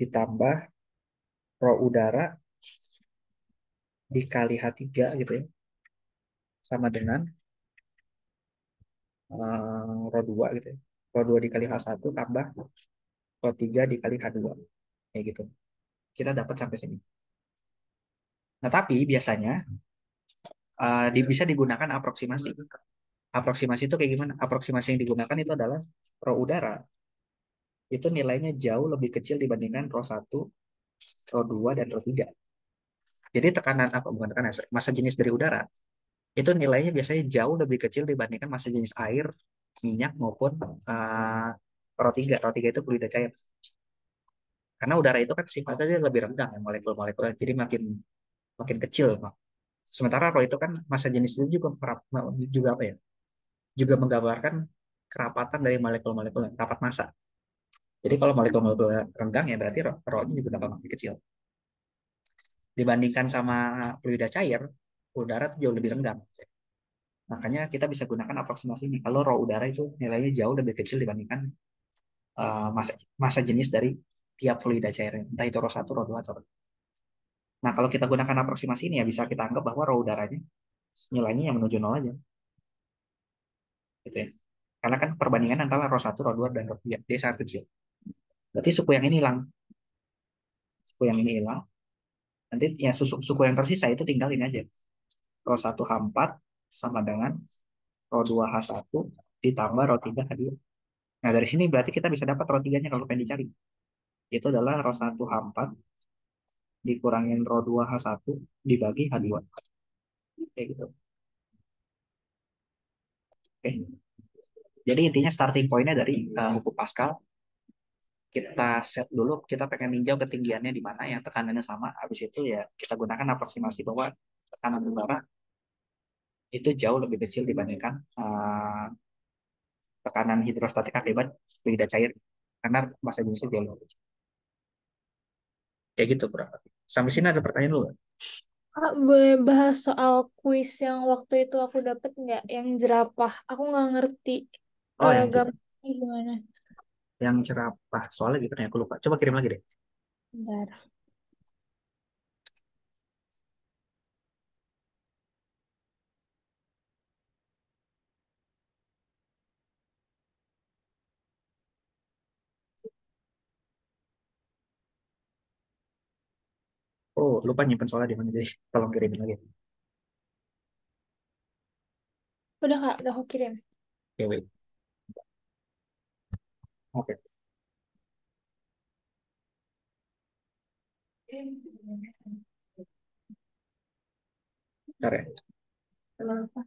ditambah Rho udara dikali H3 gitu ya. Sama dengan Rho 2 gitu ya. Rho 2 dikali H1 tambah Rho 3 dikali H2. Kayak gitu. Kita dapat sampai sini. Nah, tapi biasanya bisa digunakan aproksimasi. Aproksimasi itu kayak gimana? Aproksimasi yang digunakan itu adalah Rho udara itu nilainya jauh lebih kecil dibandingkan Rho 1, Rho 2, dan Rho 3. Jadi tekanan apa bukan tekanan, sorry, massa jenis dari udara itu nilainya biasanya jauh lebih kecil dibandingkan massa jenis air, minyak maupun Rho 3. Rho 3 itu fluida cair. Karena udara itu kan sifatnya dia lebih rendah ya, molekul-molekulnya. Jadi makin makin kecil. Sementara Rho itu kan massa jenis itu juga juga apa ya? Juga menggambarkan kerapatan dari molekul-molekul, rapat massa. Jadi kalau molekul-molekul renggang ya berarti Rho-nya juga bakal makin kecil. Dibandingkan sama fluida cair, udara itu jauh lebih renggang. Makanya kita bisa gunakan aproksimasi ini. Kalau Rho udara itu nilainya jauh lebih kecil dibandingkan massa, massa jenis dari tiap fluida cair. Entah itu Rho 1, Rho 2, atau Nah, kalau kita gunakan aproksimasi ini ya bisa kita anggap bahwa Rho udaranya nilainya yang menuju nol aja. Gitu ya. Karena kan perbandingan antara Rho 1, Rho 2, dan Rho 3. Dia sangat kecil. Berarti suku yang ini hilang. Suku yang ini hilang. Nanti ya suku yang tersisa itu tinggal ini aja. Rho 1 H4 sama dengan Rho 2 H1 ditambah Rho 3 H2. Nah, dari sini berarti kita bisa dapat Rho 3-nya kalau pengen dicari. Itu adalah Rho 1 H4 dikurangin Rho 2 H1 dibagi H2. Kayak gitu. Oke. Jadi intinya starting point-nya dari hukum Pascal. kita set dulu, kita pengen ninjau ketinggiannya di mana yang tekanannya sama. Habis itu ya kita gunakan aprotsimasi bahwa tekanan udara itu jauh lebih kecil dibandingkan tekanan hidrostatik akibat fluida cair karena massa jenisnya jauh lebih kecil. Kayak gitu kurang lebih. Sampai sini ada pertanyaan dulu? Kak, boleh bahas soal kuis yang waktu itu aku dapat nggak? Yang jerapah. Aku nggak ngerti Oh, gampangnya gimana. yang cerapah. Soalnya gitu ya, aku lupa. Coba kirim lagi deh. Bentar. Oh, lupa nyimpen soalnya di mana jadi. Tolong kirimin lagi. Udah Kak, udah aku kirim. Oke, wait. Oke, bentar ya. Kenapa?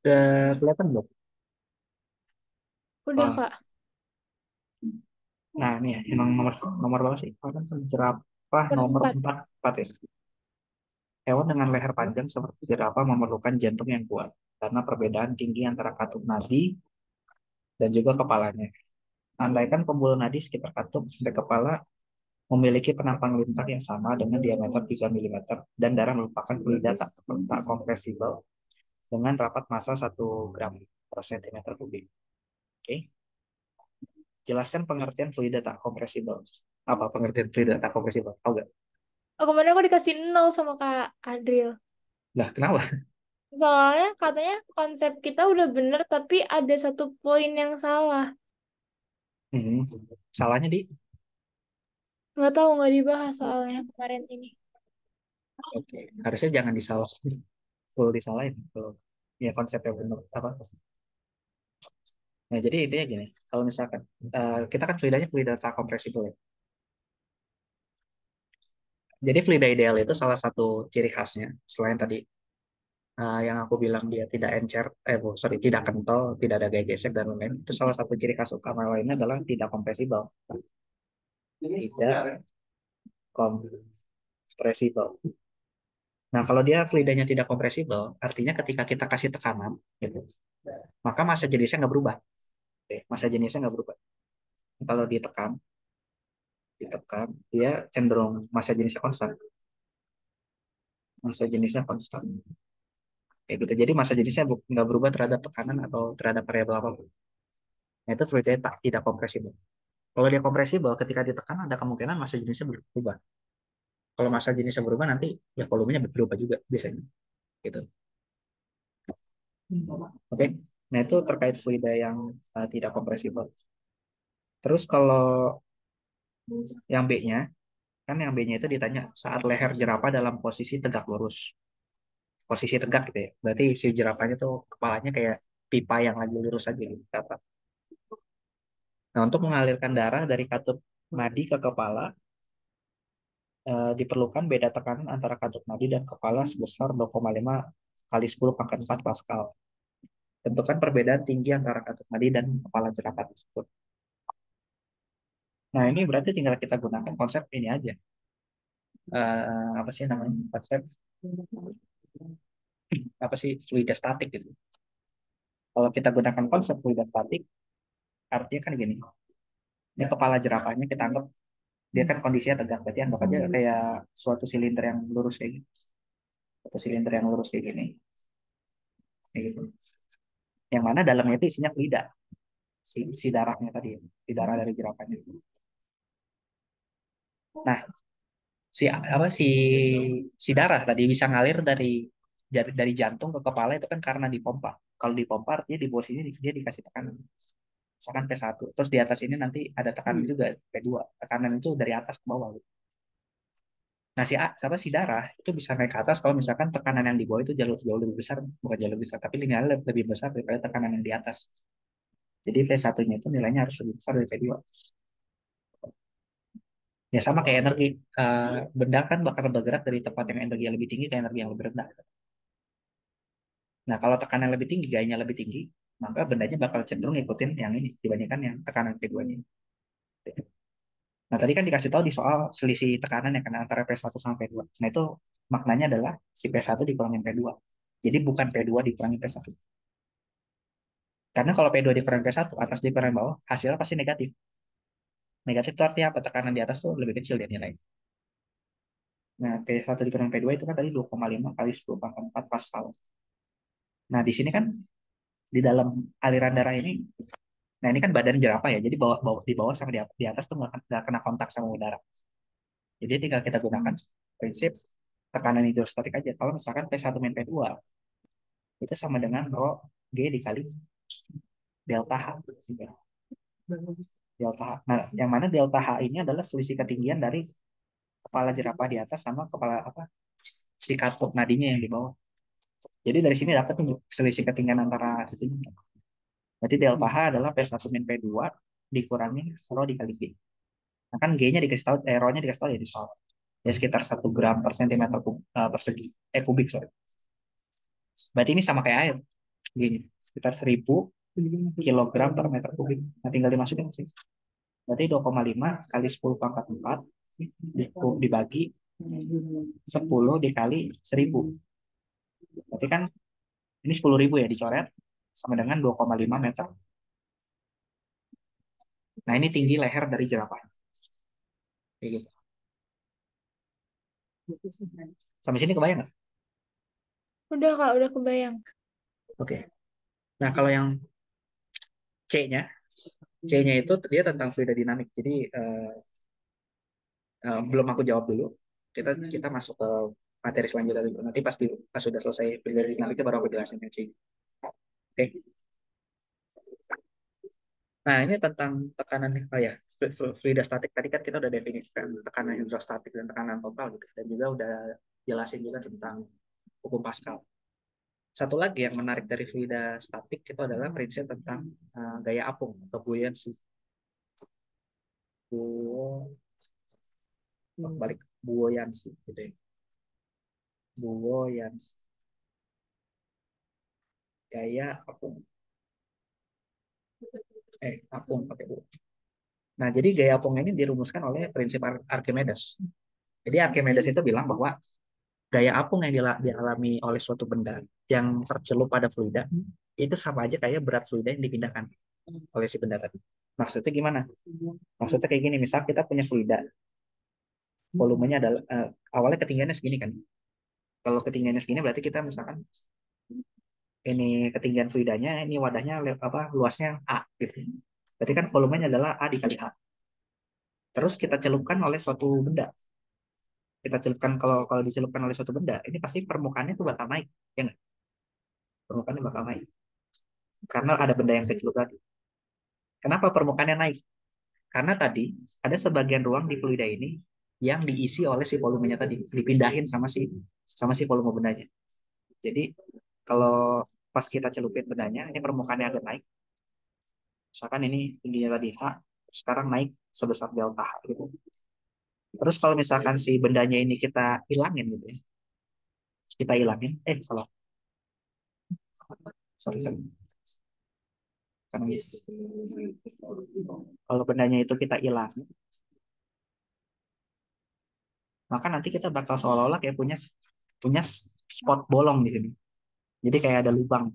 Udah kelihatan belum? Udah Wah, Kak. nah ini ya, yang nomor nomor berapa sih? Oh, kan jerapah nomor Berempat. 4 4 ya. Hewan dengan leher panjang seperti jerapah memerlukan jantung yang kuat karena perbedaan tinggi antara katup nadi dan juga kepalanya. Andaikan pembuluh nadi sekitar katup sampai kepala memiliki penampang lintak yang sama dengan diameter 3 mm dan darah merupakan fluida tak kompresibel dengan rapat massa 1 gram per cm kubik. Oke, jelaskan pengertian fluida tak kompresibel. Apa pengertian fluida tak kompresibel? Tahu nggak? Oh, kemarin aku dikasih 0 sama Kak Adril. Lah, kenapa? Soalnya katanya konsep kita udah bener, tapi ada satu poin yang salah. Hmm, salahnya di. Nggak tahu, nggak dibahas soalnya kemarin ini. Oke, harusnya jangan disalah, full disalahin. Full. Ya konsepnya benar apa? Nah, jadi intinya gini, kalau misalkan kita kan fluidanya fluida tak kompresibel ya. Jadi fluida ideal itu salah satu ciri khasnya selain tadi yang aku bilang dia tidak encer, sorry, tidak kental, tidak ada gaya gesek dan lain-lain. Itu salah satu ciri khas utama lainnya adalah tidak kompresibel. Tidak kompresibel. Nah, kalau dia fluidanya tidak kompresibel, artinya ketika kita kasih tekanan, gitu, maka massa jenisnya nggak berubah. Oke, massa jenisnya nggak berubah. Kalau ditekan, dia cenderung massa jenisnya konstan. Massa jenisnya konstan. Kayak gitu. Jadi massa jenisnya nggak berubah terhadap tekanan atau terhadap variabel apapun. Nah, itu fluidnya tidak kompresibel. Kalau dia kompresibel, ketika ditekan ada kemungkinan massa jenisnya berubah. Kalau massa jenisnya berubah nanti ya volumenya berubah juga biasanya. Gitu. Oke. Nah, itu terkait fluida yang tidak kompresibel. Terus kalau yang B-nya, kan yang B-nya itu ditanya saat leher jerapah dalam posisi tegak lurus. Posisi tegak gitu ya. Berarti si jerapahnya tuh kepalanya kayak pipa yang lagi lurus aja gitu. Nah, untuk mengalirkan darah dari katup nadi ke kepala, diperlukan beda tekanan antara katup nadi dan kepala sebesar 2,5 kali 10 pangkat 4 Pascal. Tentukan perbedaan tinggi antara katup nadi dan kepala jerapah tersebut. Nah, ini berarti tinggal kita gunakan konsep ini aja. Apa sih namanya? Konsep apa sih fluida statik gitu. Kalau kita gunakan konsep fluida statik, artinya kan gini. Ini kepala jerapahnya kita anggap dia kan kondisinya tegak, berarti anggap aja kayak suatu silinder yang lurus kayak gini. Suatu silinder yang lurus kayak gini. Kayak gitu. Yang mana dalamnya itu isinya fluida, si darahnya tadi, si darah dari jerapahnya. Nah, si darah tadi bisa ngalir dari jantung ke kepala itu kan karena dipompa. Kalau dipompa artinya di bawah sini dia dikasih tekanan. Misalkan P1. Terus di atas ini nanti ada tekanan juga P2. Tekanan itu dari atas ke bawah. Nah, si darah itu bisa naik ke atas kalau misalkan tekanan yang di bawah itu jauh, jauh lebih besar, bukan jauh lebih besar, tapi linearnya lebih besar daripada tekanan yang di atas. Jadi P1-nya itu nilainya harus lebih besar dari P2. Ya sama kayak energi. Benda kan bakal bergerak dari tempat yang energi yang lebih tinggi ke energi yang lebih rendah. Nah, kalau tekanan lebih tinggi, gayanya lebih tinggi, maka bendanya bakal cenderung ngikutin yang ini dibandingkan yang tekanan P2-nya. Nah, tadi kan dikasih tahu di soal selisih tekanan yang kena antara P1 sama P2. Nah, itu maknanya adalah si P1 dikurangin P2. Jadi bukan P2 dikurangi P1. Karena kalau P2 dikurangi P1, atas dikurangi bawah, hasilnya pasti negatif. Negatif itu artinya apa? Tekanan di atas tuh lebih kecil dia nilai. Nah, P1 dikurangi P2 itu kan tadi 2,5 kali 10 pangkat 4 Pascal. Nah, di sini kan di dalam aliran darah ini, nah ini kan badan jerapah ya, jadi di bawah sama di atas tuh nggak kena kontak sama udara. Jadi tinggal kita gunakan prinsip tekanan hidrostatik aja. Kalau misalkan P1 min P2 itu sama dengan rho G dikali delta H. Delta H. Nah, yang mana delta H ini adalah selisih ketinggian dari kepala jerapah di atas sama kepala apa si katup nadinya yang di bawah. Jadi dari sini dapat nih selisih ketinggian antara itu. Berarti delta H adalah P1 min P2 dikurangi rho dikali G. Nah kan G-nya dikasih tahu, rho-nya dikasih tahu ya di soal. Ya sekitar 1 gram per sentimeter persegi, kubik, sorry. Berarti ini sama kayak air, G-nya. Sekitar 1000 kilogram per meter kubik. Nah tinggal dimasukin sih. Berarti 2,5 kali 10 pangkat 4 dibagi 10 dikali 1000. Berarti kan ini 10.000 ya dicoret sama dengan 2,5 meter. Nah ini tinggi leher dari jerapah. Kayak gitu. Sampai sini kebayang nggak? Udah Kak, udah kebayang. Oke. Nah kalau yang C-nya, C-nya itu dia tentang fluida dinamik. Jadi belum aku jawab dulu. Kita masuk ke materi selanjutnya dulu. Nanti pas sudah selesai fluida dinamiknya baru aku jelasin yang C. Oke. Nah, ini tentang tekanan ya, fluida statik tadi kan kita udah definisikan tekanan hidrostatik dan tekanan total gitu. Dan juga udah jelasin juga tentang hukum Pascal. Satu lagi yang menarik dari fluida statik itu adalah prinsip tentang gaya apung atau buoyancy. Bu, balik buoyancy gitu ya. Buoyancy, gaya apung. Apung pakai bu. Nah, jadi gaya apung ini dirumuskan oleh prinsip Archimedes. Jadi Archimedes itu bilang bahwa gaya apung yang dialami oleh suatu benda yang tercelup pada fluida itu sama aja kayak berat fluida yang dipindahkan oleh si benda tadi. Maksudnya gimana? Maksudnya kayak gini, misal kita punya fluida, volumenya adalah awalnya ketinggiannya segini kan. Kalau ketinggiannya segini berarti kita misalkan ini ketinggian fluidanya, ini wadahnya apa luasnya A gitu. Berarti kan volumenya adalah A dikali A. Terus kita celupkan oleh suatu benda. Kita celupkan kalau kalau dicelupkan oleh suatu benda, ini pasti permukaannya tuh bakal naik, ya nggak? Permukaannya bakal naik karena ada benda yang kecelup tadi. Kenapa permukaannya naik? Karena tadi ada sebagian ruang di fluida ini yang diisi oleh si volumenya tadi, dipindahin sama si volume bendanya. Jadi kalau pas kita celupin bendanya, ini permukaannya agak naik. Misalkan ini tingginya tadi H, sekarang naik sebesar delta H gitu. Terus kalau misalkan si bendanya ini kita hilangin gitu ya, kita hilangin, salah, sorry, sorry. Karena kalau bendanya itu kita hilangin, maka nanti kita bakal seolah-olah kayak punya punya spot bolong di sini. Jadi kayak ada lubang,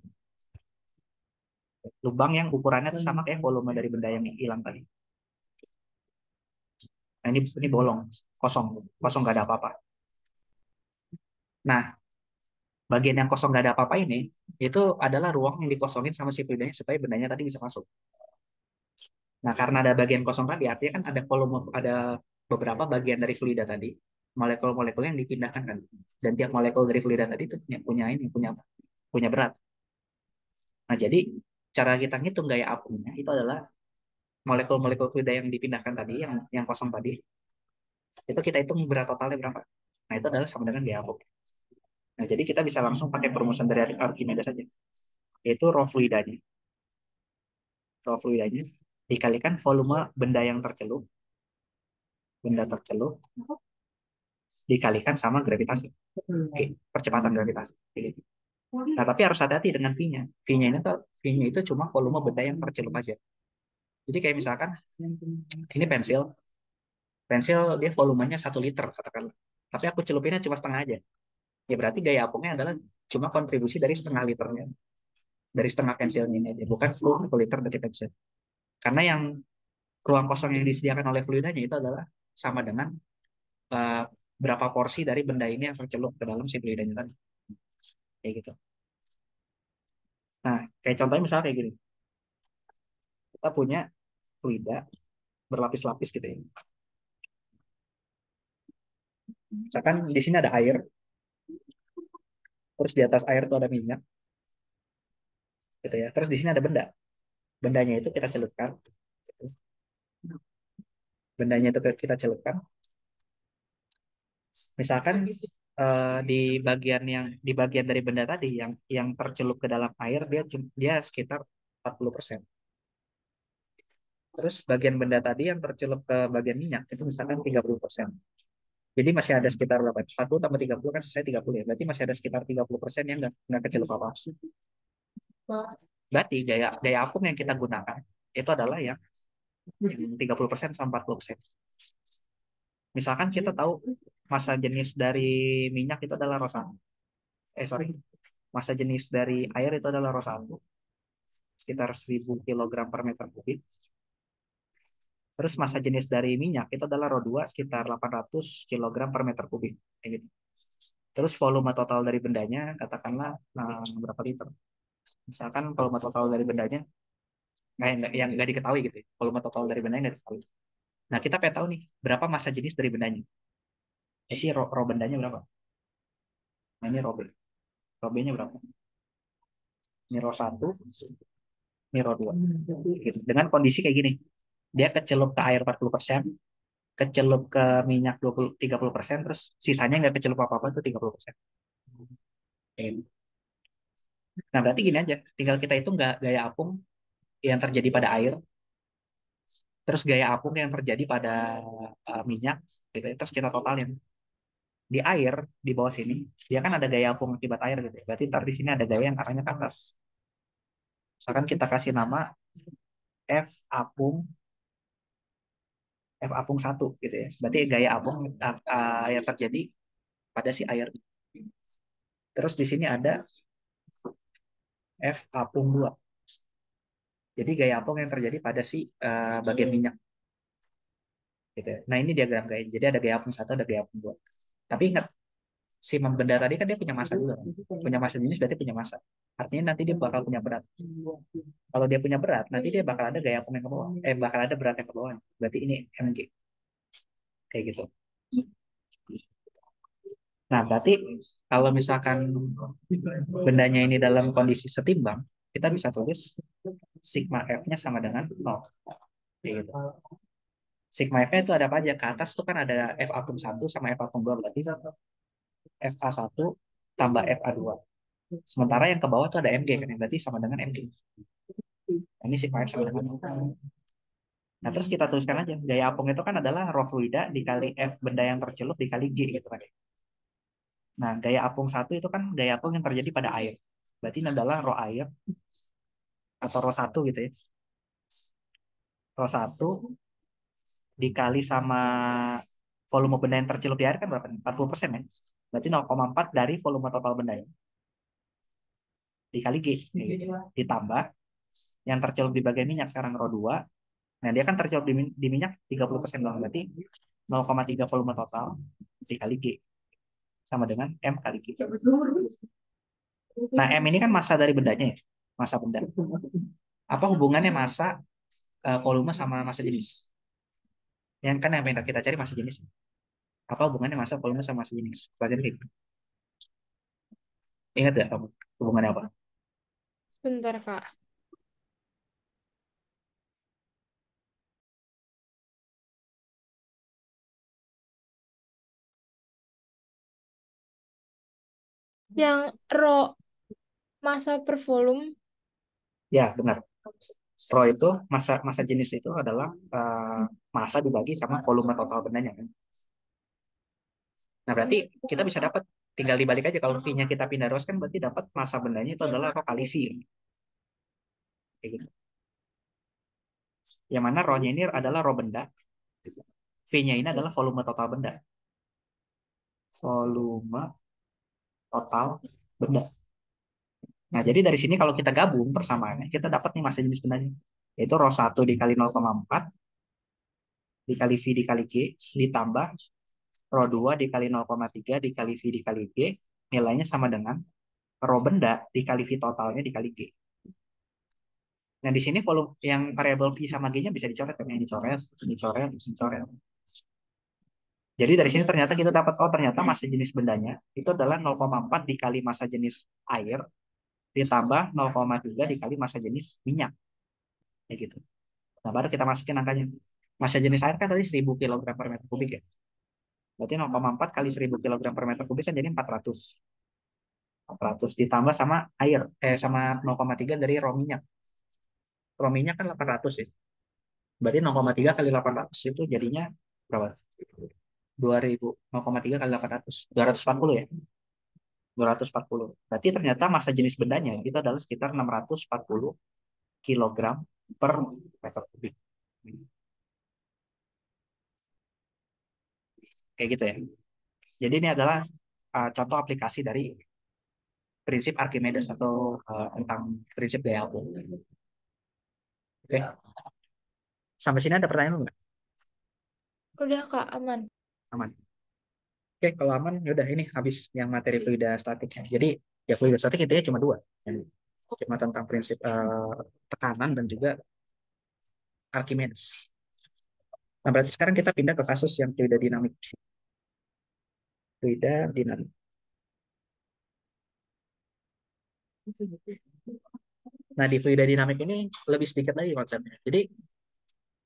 lubang yang ukurannya tuh sama kayak volume dari benda yang hilang tadi. Nah ini bolong, kosong, kosong gak ada apa-apa. Nah bagian yang kosong gak ada apa-apa ini itu adalah ruang yang dikosongin sama si fluidanya supaya bendanya tadi bisa masuk. Nah karena ada bagian kosong tadi artinya kan ada volume, ada beberapa bagian dari fluida tadi, molekul-molekul yang dipindahkan kan. Dan tiap molekul dari fluida tadi itu punya ini, punya berat. Nah, jadi cara kita ngitung gaya apungnya itu adalah molekul-molekul fluida yang dipindahkan tadi, yang kosong tadi, itu kita hitung berat totalnya berapa. Nah, itu adalah sama dengan gaya apung. Nah, jadi kita bisa langsung pakai perumusan dari Archimedes saja, yaitu rho fluidanya dikalikan volume benda tercelup dikalikan sama gravitasi. Oke, percepatan gravitasi. Oke. Nah, tapi harus hati-hati dengan V-nya. V-nya itu cuma volume benda yang tercelup aja. Jadi kayak misalkan ini pensil, pensil dia volumenya 1 liter katakanlah. Tapi aku celupinnya cuma setengah aja. Ya berarti gaya apungnya adalah cuma kontribusi dari setengah liternya, dari setengah pensilnya ini aja, bukan full 1 liter dari pensil. Karena yang ruang kosong yang disediakan oleh fluidanya itu adalah sama dengan uh, berapa porsi dari benda ini yang tercelup ke dalam si fluidanya tadi. Kayak gitu. Nah, kayak contohnya misalnya kayak gini. Kita punya fluida berlapis-lapis gitu ya. Misalkan di sini ada air, terus di atas air itu ada minyak, gitu ya. Terus di sini ada benda. Bendanya itu kita celupkan, gitu. Bendanya itu kita celupkan. Misalkan di bagian dari benda tadi yang tercelup ke dalam air dia sekitar 40%. Terus bagian benda tadi yang tercelup ke bagian minyak itu misalkan 30%. Jadi masih ada sekitar berapa? 40 tambah 30 kan selesai 30 ya. Berarti masih ada sekitar 30% yang nggak kecelup apa. Berarti gaya gaya apung yang kita gunakan itu adalah yang 30% sampai 40%. Misalkan kita tahu massa jenis dari minyak itu adalah rosa. Sorry. Massa jenis dari air itu adalah rosa sekitar 1000 kg per meter kubik. Terus massa jenis dari minyak itu adalah Ro2 sekitar 800 kg per meter kubik. Kayak gitu. Terus volume total dari bendanya katakanlah berapa liter. Misalkan volume total dari bendanya yang nggak diketahui gitu ya. Volume total dari bendanya nggak diketahui. Nah, kita pengen tahu nih berapa massa jenis dari bendanya. Jadi ro bendanya berapa? Nah, ini ro B-nya berapa? Ini ro 1, ini ro 2. Gitu. Dengan kondisi kayak gini. Dia kecelup ke air 40%, kecelup ke minyak 30%, terus sisanya nggak kecelup apa-apa itu 30%. Gitu. Nah, berarti gini aja, tinggal kita hitung gaya apung yang terjadi pada air, terus gaya apung yang terjadi pada minyak, gitu. Terus kita totalin. Di air, di bawah sini, dia kan ada gaya apung akibat air gitu. Berarti ntar di sini ada gaya yang arahnya ke atas. Misalkan kita kasih nama F apung, F apung 1 gitu ya. Berarti gaya apung yang terjadi pada si air. Terus di sini ada F apung 2. Jadi gaya apung yang terjadi pada si bagian minyak gitu ya. Nah, ini diagram gaya. Jadi ada gaya apung 1, ada gaya apung 2. Tapi ingat, si benda tadi kan dia punya massa juga. Punya massa jenis berarti punya massa. Artinya nanti dia bakal punya berat. Kalau dia punya berat, nanti dia bakal ada gaya apung yang ke bawah. Bakal ada berat yang ke bawah. Berarti ini mg. Kayak gitu. Nah, berarti kalau misalkan bendanya ini dalam kondisi setimbang, kita bisa tulis sigma F-nya sama dengan 0. Kayak gitu. Sigma F-nya itu ada apa aja? Ke atas tuh kan ada F atom 1 sama F atom 2. Berarti FA1 tambah FA2. Sementara yang ke bawah tuh ada Mg kan, berarti sama dengan Mg. Nah, ini sigma F sama dengan 0. Nah, terus kita tuliskan aja. Gaya apung itu kan adalah rho fluida dikali F benda yang tercelup dikali G gitu kan. Nah, gaya apung 1 itu kan gaya apung yang terjadi pada air. Berarti ini adalah rho air atau rho 1 gitu ya. Rho 1 dikali sama volume benda yang tercelup di air kan berapa? 40% ya. Berarti 0,4 dari volume total bendanya. Dikali G. Ditambah yang tercelup di bagian minyak sekarang rho 2. Nah, dia kan tercelup di minyak 30% doang. Berarti 0,3 volume total dikali G. Sama dengan M kali G. Nah, M ini kan massa dari bendanya ya. Massa benda. Apa hubungannya massa, volume sama massa jenis? Yang kan yang kita cari massa jenis. Apa hubungannya massa volume sama massa jenis? Pelajaran kayak gitu. Ingat gak kamu hubungannya apa? Bentar, Kak. Yang massa per volume. Ya, benar. Rho itu massa massa jenis itu adalah massa dibagi sama volume total bendanya kan. Nah, berarti kita bisa dapat tinggal dibalik aja kalau V-nya kita pindah ruas kan berarti dapat massa bendanya itu adalah rho kali V. Kayak gitu. Yang mana rho-nya ini adalah rho benda, V-nya ini adalah volume total benda. Volume total benda. Nah, jadi dari sini kalau kita gabung persamaannya, kita dapat nih massa jenis bendanya. Yaitu rho 1 dikali 0,4 dikali V dikali G ditambah rho 2 dikali 0,3 dikali V dikali G nilainya sama dengan rho benda dikali V totalnya dikali G. Nah, di sini volume yang variabel V sama G-nya bisa dicoret kan? Ini dicoret, dicoret, dicoret. Jadi dari sini ternyata kita dapat, oh ternyata massa jenis bendanya itu adalah 0,4 dikali massa jenis air ditambah 0,3 dikali massa jenis minyak. Kayak gitu. Nah, baru kita masukin angkanya. Massa jenis air kan tadi 1000 kg per meter kubik ya. Berarti 0,4 kali 1000 kg per meter kubik kan jadi 400. 400 ditambah sama air, sama 0,3 dari raw minyak. Raw minyak kan 800 ya. Berarti 0,3 kali 800 itu jadinya berapa? 2000, 0,3 kali 800. 240 ya. 240. Berarti ternyata massa jenis bendanya itu adalah sekitar 640 kilogram per meter kubik. Kayak gitu ya. Jadi ini adalah contoh aplikasi dari prinsip Archimedes atau tentang prinsip gaya abu. Oke, sampai sini ada pertanyaan nggak? Udah, Kak, aman. Aman. Oke, kalau aman, yaudah ini habis yang materi fluida statik. Jadi ya fluida statik intinya cuma dua, cuma tentang prinsip tekanan dan juga Archimedes. Nah, berarti sekarang kita pindah ke kasus yang fluida dinamik. Fluida dinamik. Nah, di fluida dinamik ini lebih sedikit lagi konsepnya. Jadi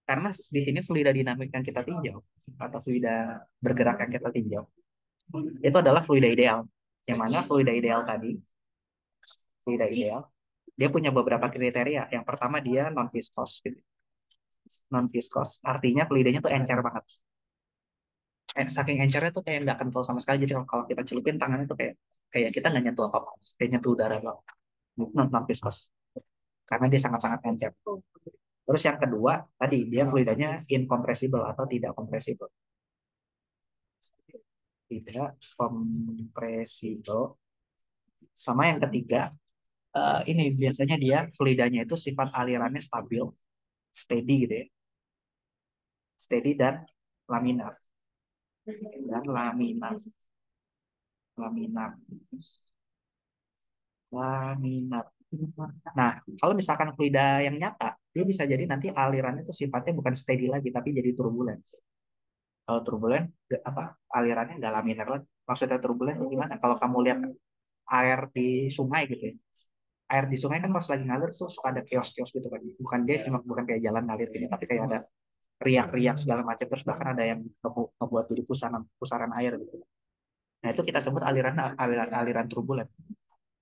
karena di sini fluida dinamik yang kita tinjau atau fluida bergerak yang kita tinjau itu adalah fluida ideal. Yang mana fluida ideal tadi, fluida ideal, dia punya beberapa kriteria. Yang pertama dia non viskos. Gitu. Non viskos artinya fluidanya tuh encer banget. Saking encernya tuh kayak nggak kental sama sekali. Jadi kalau kita celupin tangannya tuh kayak kayak kita nggak nyentuh apa-apa, kayak nyentuh udara loh. Non viskos karena dia sangat-sangat encer. Terus yang kedua tadi dia fluidanya incompressible atau tidak kompresibel. Tidak kompresibel. Sama yang ketiga, ini biasanya dia fluidanya itu sifat alirannya stabil, steady gitu ya, steady dan laminar, laminar, laminar, laminar. Nah, kalau misalkan fluida yang nyata, dia bisa jadi nanti alirannya itu sifatnya bukan steady lagi, tapi jadi turbulen. Kalau turbulen, apa alirannya nggak laminar lagi. Maksudnya turbulen gimana? Kalau kamu lihat air di sungai gitu ya, air di sungai kan pas lagi ngalir tuh suka ada kios-kios gitu kan. Bukan dia cuma bukan kayak jalan ngalir gitu, tapi kayak ada riak-riak segala macam terus bahkan ada yang membuat jadi pusaran pusaran air gitu. Nah, itu kita sebut aliran aliran aliran turbulen.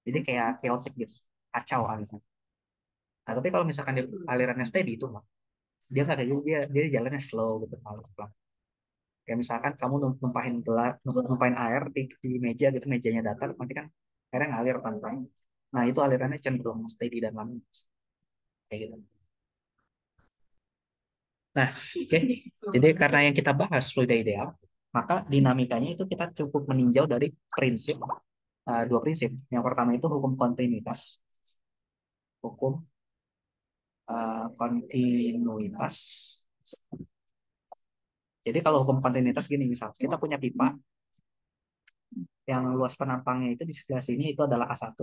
Jadi kayak chaotic gitu, kacau aliran. Nah, tapi kalau misalkan dia alirannya steady itu mah dia nggak kayak gitu, dia jalannya slow gitu pelan. Kayak misalkan kamu numpahin gelas, numpahin air di meja gitu, mejanya datar, nanti kan airnya ngalir pelan. Nah, itu alirannya cenderung steady dan lama kayak gitu. Nah, oke. Jadi karena yang kita bahas fluida ideal, maka dinamikanya itu kita cukup meninjau dari prinsip dua prinsip. Yang pertama itu hukum kontinuitas, hukum kontinuitas. Jadi kalau hukum kontinuitas gini, misal kita punya pipa yang luas penampangnya itu di sebelah sini itu adalah A1.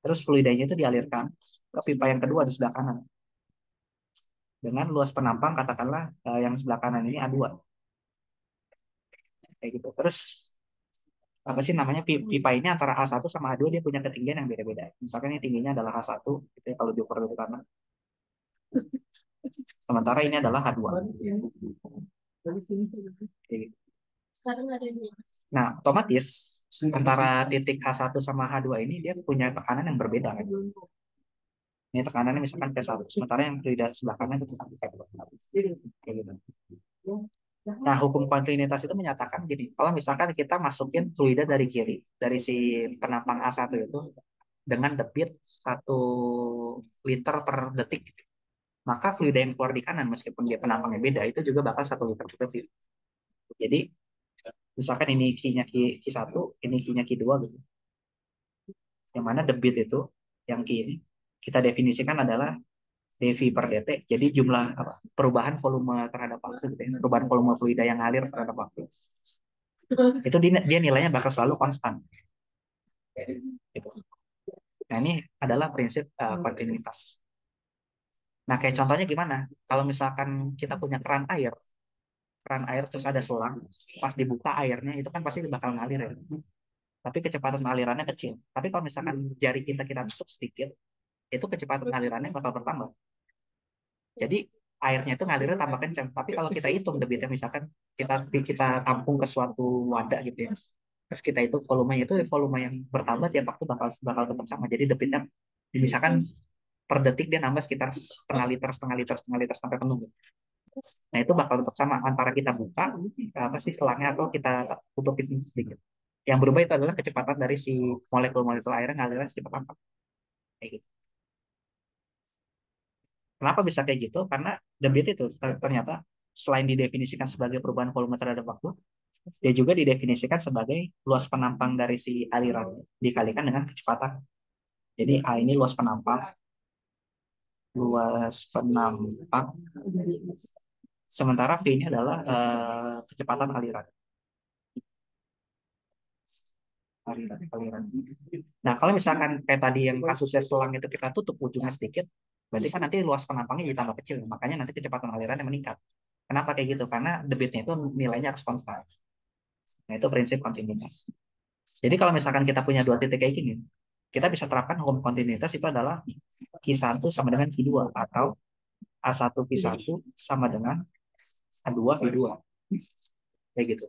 Terus fluidanya itu dialirkan ke pipa yang kedua di sebelah kanan. dengan luas penampang katakanlah yang sebelah kanan ini A2 kayak gitu. Terus apa sih namanya pipa ini antara A1 sama A2 dia punya ketinggian yang beda-beda. Misalkan ini tingginya adalah A1 gitu ya kalau diukur dari kanan. Sementara ini adalah A2. Kayak gitu. Nah, otomatis antara titik H1 sama H2 ini dia punya tekanan yang berbeda kan. Ini tekanannya misalkan P1, sementara yang di sebelah kanan itu tekanan P2. Kayak gitu. Nah, hukum kontinuitas itu menyatakan gini, kalau misalkan kita masukin fluida dari kiri, dari si penampang A1 itu, dengan debit 1 liter per detik, maka fluida yang keluar di kanan, meskipun dia penampangnya beda, itu juga bakal 1 liter per detik. Jadi, misalkan ini Q-nya Q1, ini Q-nya Q2, gitu. Yang mana debit itu, yang Q ini, kita definisikan adalah dV per dt, jadi jumlah apa, perubahan volume terhadap waktu, gitu ya. Perubahan volume fluida yang ngalir terhadap waktu. Itu dia nilainya bakal selalu konstan. Gitu. Nah, ini adalah prinsip kontinuitas. Nah, kayak contohnya gimana? Kalau misalkan kita punya keran air terus ada selang, pas dibuka airnya itu kan pasti bakal ngalir ya. Tapi kecepatan alirannya kecil. Tapi kalau misalkan jari kita tutup sedikit, itu kecepatan alirannya bakal bertambah. Jadi airnya itu ngalirnya tambah kencang. Tapi kalau kita hitung debitnya, misalkan kita kita tampung ke suatu wadah gitu ya. Terus kita itu volumenya itu volume yang bertambah tiap waktu bakal bakal tetap sama. Jadi debitnya misalkan per detik dia nambah sekitar setengah liter sampai penuh. Nah itu bakal tetap sama antara kita buka apa sih selangnya atau kita tutupin sedikit. Yang berubah itu adalah kecepatan dari si molekul-molekul air yang ngalir secepat apa. Kayak gitu. Kenapa bisa kayak gitu? Karena debit itu ternyata selain didefinisikan sebagai perubahan volume terhadap waktu, dia juga didefinisikan sebagai luas penampang dari si aliran dikalikan dengan kecepatan. Jadi A ini luas penampang, sementara V ini adalah kecepatan aliran. Aliran. Nah, kalau misalkan kayak tadi yang kasusnya selang itu kita tutup ujungnya sedikit, berarti kan nanti luas penampangnya jadi tambah kecil. Makanya nanti kecepatan alirannya meningkat. Kenapa kayak gitu? Karena debitnya itu nilainya harus konstan. Nah, itu prinsip kontinuitas. Jadi kalau misalkan kita punya dua titik kayak gini, kita bisa terapkan hukum kontinuitas itu adalah Q1 sama dengan Q2 atau A1 Q1 sama dengan A2 Q2. Kayak gitu.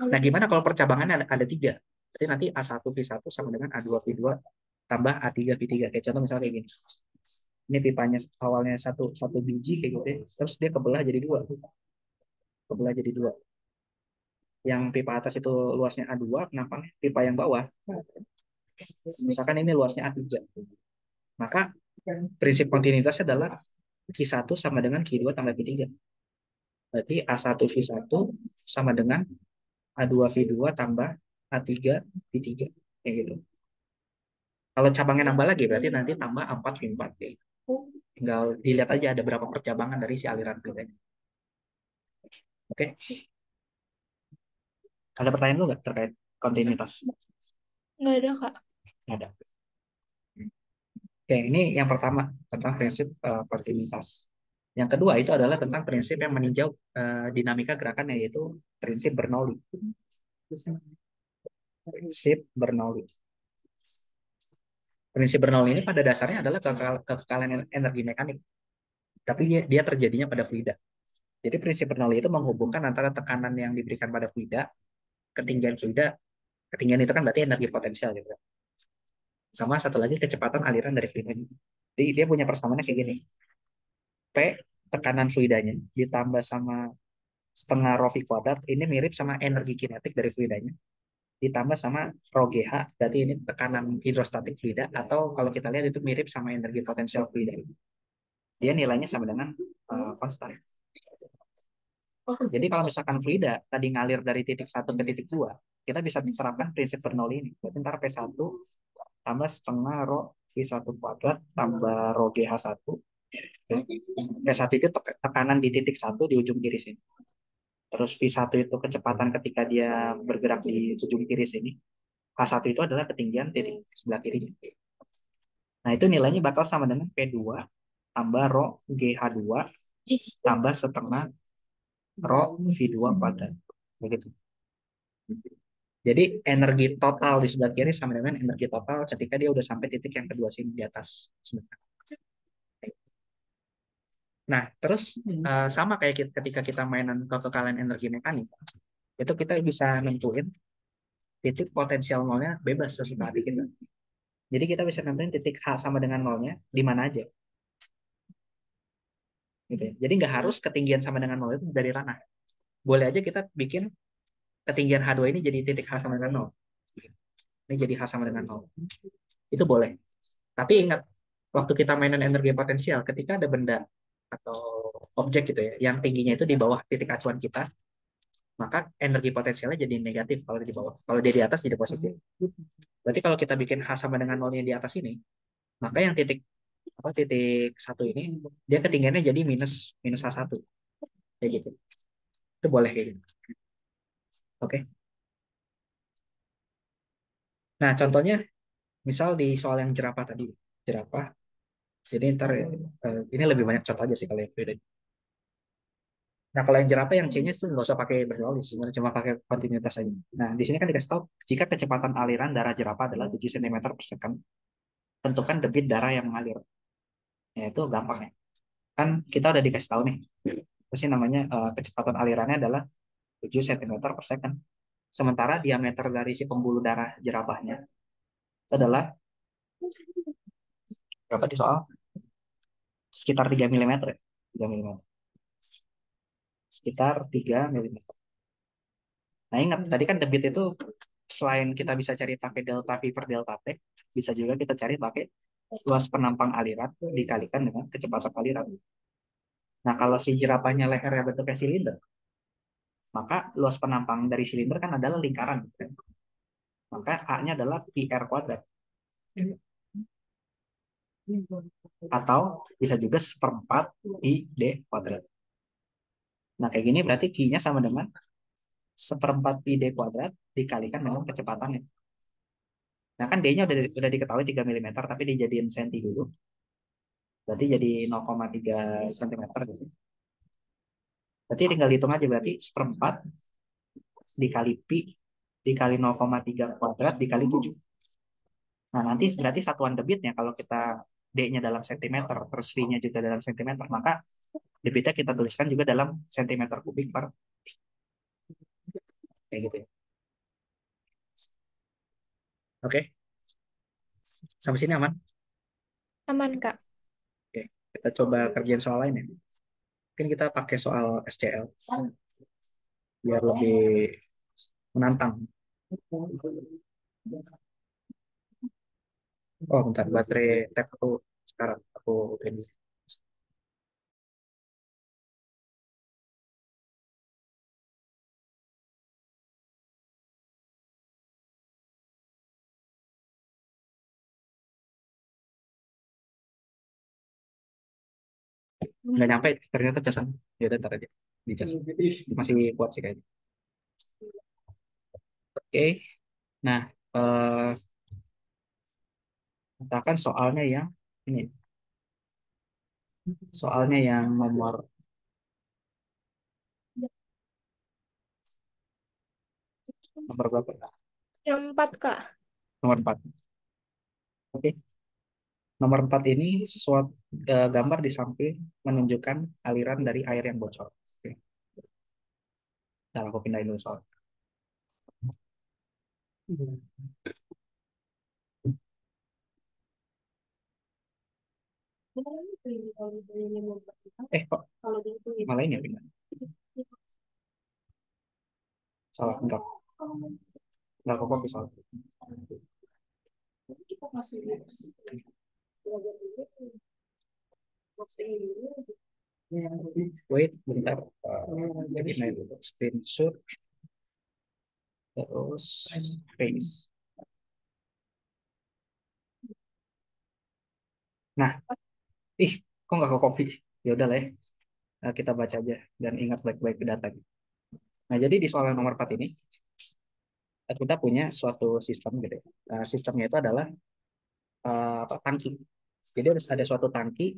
Nah, gimana kalau percabangannya ada 3? Berarti nanti A1 Q1 sama dengan A2 Q2 tambah A3 Q3. Kayak contoh misalnya kayak gini. Ini pipanya awalnya satu biji kayak gitu ya. Terus dia kebelah jadi 2. Kebelah jadi 2. Yang pipa atas itu luasnya A2, kenapa? Pipa yang bawah misalkan ini luasnya A3. Maka prinsip kontinuitasnya adalah Q1 sama dengan Q2 tambah Q3. Berarti A1 V1 sama dengan A2 V2 tambah A3 V3. Kayak gitu. Kalau cabangnya nambah lagi, berarti nanti tambah 4 V4. Tinggal dilihat aja ada berapa percabangan dari si aliran fluidnya. Oke, ada pertanyaan lu nggak terkait kontinuitas? Nggak ada, Kak. Nggak ada. Oke, ini yang pertama tentang prinsip kontinuitas. Yang kedua itu adalah tentang prinsip yang meninjau dinamika gerakan, yaitu prinsip Bernoulli. Prinsip Bernoulli. Prinsip Bernoulli ini pada dasarnya adalah kekekalan energi mekanik, tapi dia terjadinya pada fluida. Jadi prinsip Bernoulli itu menghubungkan antara tekanan yang diberikan pada fluida, ketinggian itu kan berarti energi potensial gitu. Sama satu lagi kecepatan aliran dari fluida. Jadi dia punya persamaannya kayak gini. P tekanan fluidanya ditambah sama setengah rho V kuadrat, ini mirip sama energi kinetik dari fluidanya, ditambah sama rho GH, berarti ini tekanan hidrostatik fluida, atau kalau kita lihat itu mirip sama energi potensial fluida. Dia nilainya sama dengan konstan. Jadi kalau misalkan fluida tadi ngalir dari titik 1 ke titik 2, kita bisa diterapkan prinsip Bernoulli ini. Berarti ntar P1 tambah setengah rho V1 kuadrat tambah rho GH1. P1 itu tekanan di titik 1 di ujung kiri sini. Terus V1 itu kecepatan ketika dia bergerak di ujung kiri sini. H1 itu adalah ketinggian titik sebelah kiri. Nah, itu nilainya bakal sama dengan P2 tambah rho GH2 tambah setengah rho V2 kuadrat. Begitu. Jadi energi total di sebelah kiri sama dengan energi total ketika dia udah sampai titik yang kedua sini di atas. Nah, terus sama kayak ketika kita mainan kekekalan energi mekanik, itu kita bisa nentuin titik potensial nolnya bebas sesuka hati kita. Jadi kita bisa nentuin titik H sama dengan nolnya di mana aja. Gitu ya. Jadi nggak harus ketinggian sama dengan nol itu dari tanah. Boleh aja kita bikin ketinggian H2 ini jadi titik H sama dengan nol. Ini jadi H sama dengan nol. Itu boleh. Tapi ingat, waktu kita mainan energi potensial, ketika ada benda atau objek gitu ya, yang tingginya itu di bawah titik acuan kita, maka energi potensialnya jadi negatif kalau di bawah. Kalau dia di atas jadi positif. Berarti kalau kita bikin H sama dengan nolnya di atas ini, maka yang titik satu ini dia ketinggiannya jadi minus minus H1 kayak gitu. Itu boleh kayak gitu. Oke. Nah, contohnya misal di soal yang jerapah tadi, jerapah. Jadi ntar ini lebih banyak contoh aja sih kalau yang beda. Nah, kalau yang jerapah yang C-nya tuh nggak usah pakai berteori, sebenarnya cuma pakai kontinuitas aja. Nah, di sini kan dikasih tahu jika kecepatan aliran darah jerapah adalah 7 cm per second, tentukan debit darah yang mengalir. Ya, itu gampang ya. Kan kita udah dikasih tahu nih, apa sih namanya kecepatan alirannya adalah 7 cm per second. Sementara diameter dari si pembuluh darah jerapahnya itu adalah berapa di soal? Sekitar 3 mm ya. 3 mm. Sekitar 3 mm. Nah, ingat tadi kan debit itu selain kita bisa cari pakai delta V per delta T, bisa juga kita cari pakai luas penampang aliran dikalikan dengan kecepatan aliran. Nah, kalau si jerapahnya lehernya bentuknya silinder, maka luas penampang dari silinder kan adalah lingkaran. Maka A-nya adalah PR kuadrat. Atau bisa juga seperempat I D kuadrat. Nah, kayak gini berarti Q-nya sama dengan seperempat pi D kuadrat dikalikan dengan kecepatannya. Nah, kan D-nya udah diketahui 3 mm, tapi dijadiin senti dulu. Berarti jadi 0,3 cm gitu. Berarti tinggal hitung aja, berarti seperempat dikali pi dikali 0,3 kuadrat dikali 7. Nah, nanti berarti satuan debitnya kalau kita D-nya dalam sentimeter, terus V-nya juga dalam sentimeter, maka debitnya kita tuliskan juga dalam sentimeter kubik per kayak gitu ya. Oke, sampai sini aman? Aman, Kak. Oke, kita coba kerjain soal lain ya. Mungkin kita pakai soal SCL biar lebih menantang. Oh, bentar, baterai tab aku sekarang aku ini. Nggak nyampe ternyata casan. Ya udah ntar aja di cas. Masih kuat sih kayaknya. Oke. Nah, eh, katakan soalnya yang ini. Soalnya yang nomor berapa? Yang 4, Kak. Nomor 4. Oke. Nomor 4 ini suatu gambar di samping menunjukkan aliran dari air yang bocor. Oke. Nah, aku pindahin dulu soal. Kok malah ini ya pindah? Salah, enggak. Enggak, kok bisa. Wait, bentar. Jadi naik dulu. Screenshot, terus paste. Nah, ih, kok nggak ke copy? Ya udah lah ya. Kita baca aja dan ingat baik-baik data. Nah, jadi di soal nomor 4 ini, kita punya suatu sistem gitu ya. Sistemnya itu adalah apa, tangki. Jadi harus ada suatu tangki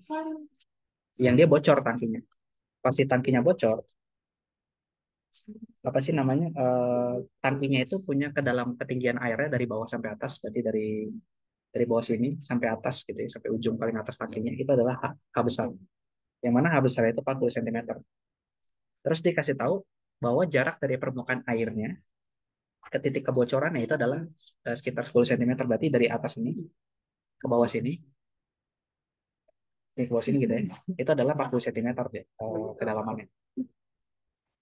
yang dia bocor tangkinya. Pasti tangkinya bocor, apa sih namanya? Tangkinya itu punya ketinggian airnya dari bawah sampai atas, berarti dari bawah sini sampai atas gitu ya, sampai ujung paling atas tangkinya itu adalah H besar. Yang mana H besar itu 40 cm. Terus dikasih tahu bahwa jarak dari permukaan airnya ke titik kebocorannya itu adalah sekitar 10 cm. Berarti dari atas ini ke bawah sini, ke bawah sini gitu ya, itu adalah 40 cm deh, kedalamannya.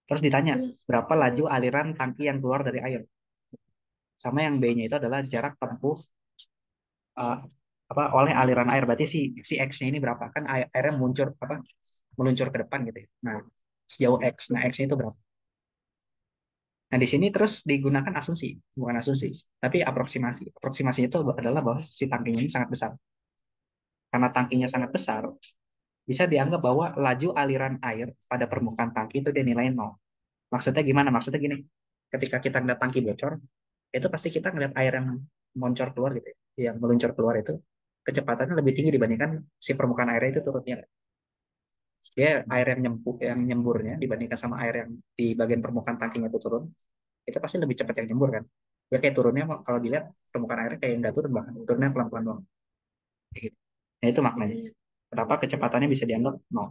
Terus ditanya, berapa laju aliran tangki yang keluar dari air? Sama yang B-nya itu adalah jarak tempuh uh, apa oleh aliran air. Berarti si X-nya ini berapa? Kan airnya meluncur ke depan gitu ya. Nah, sejauh X. Nah, X-nya itu berapa? Nah, di sini terus digunakan asumsi, bukan asumsi, tapi aproksimasi. Aproksimasi itu adalah bahwa si tangkinya ini sangat besar. Karena tangkinya sangat besar, bisa dianggap bahwa laju aliran air pada permukaan tangki itu dia nilai nol. Maksudnya gimana? Maksudnya gini, ketika kita ngeliat tangki bocor, itu pasti kita ngeliat air yang moncor keluar gitu ya, yang meluncur keluar itu kecepatannya lebih tinggi dibandingkan si permukaan airnya itu turunnya. Dia air yang nyemburnya dibandingkan sama air yang di bagian permukaan tangkinya itu turun, itu pasti lebih cepat yang nyembur kan. Ya kayak turunnya kalau dilihat permukaan airnya kayak nggak turun, bahkan turunnya pelan-pelan doang. Kayak gitu. Nah itu maknanya. Kenapa kecepatannya bisa dianggap nol.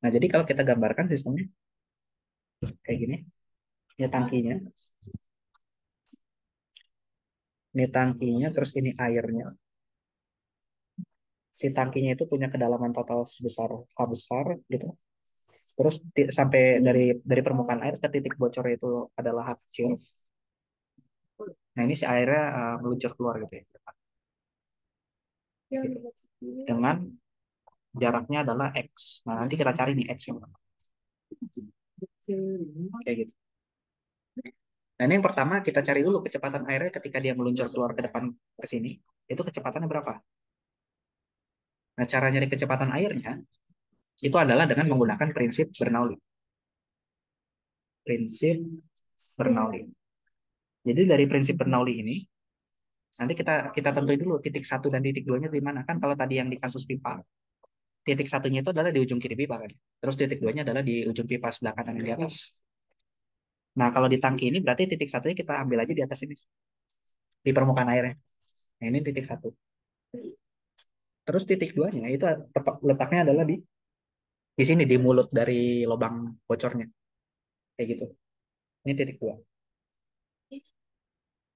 Nah jadi kalau kita gambarkan sistemnya kayak gini, ini tangkinya, terus ini airnya. Si tangkinya itu punya kedalaman total sebesar H besar gitu. Terus sampai dari permukaan air ke titik bocor itu adalah H kecil. Nah ini si airnya meluncur keluar gitu ya. Gitu. Dengan jaraknya adalah X. Nah nanti kita cari nih X yang berapa. Kayak gitu. Nah ini yang pertama kita cari dulu kecepatan airnya ketika dia meluncur keluar ke depan ke sini. Itu kecepatannya berapa? Nah cara nyari kecepatan airnya itu adalah dengan menggunakan prinsip Bernoulli. Prinsip Bernoulli. Jadi dari prinsip Bernoulli ini nanti kita kita tentuin dulu titik satu dan titik duanya di mana kan. Kalau tadi yang di kasus pipa, titik satunya itu adalah di ujung kiri pipa kan. Terus titik duanya adalah di ujung pipa sebelah kanan yang di atas. Nah kalau di tangki ini berarti titik satunya kita ambil aja di atas ini, di permukaan airnya. Nah ini titik satu. Terus titik duanya itu tepat letaknya adalah di sini, di mulut dari lubang bocornya kayak gitu. Ini titik dua.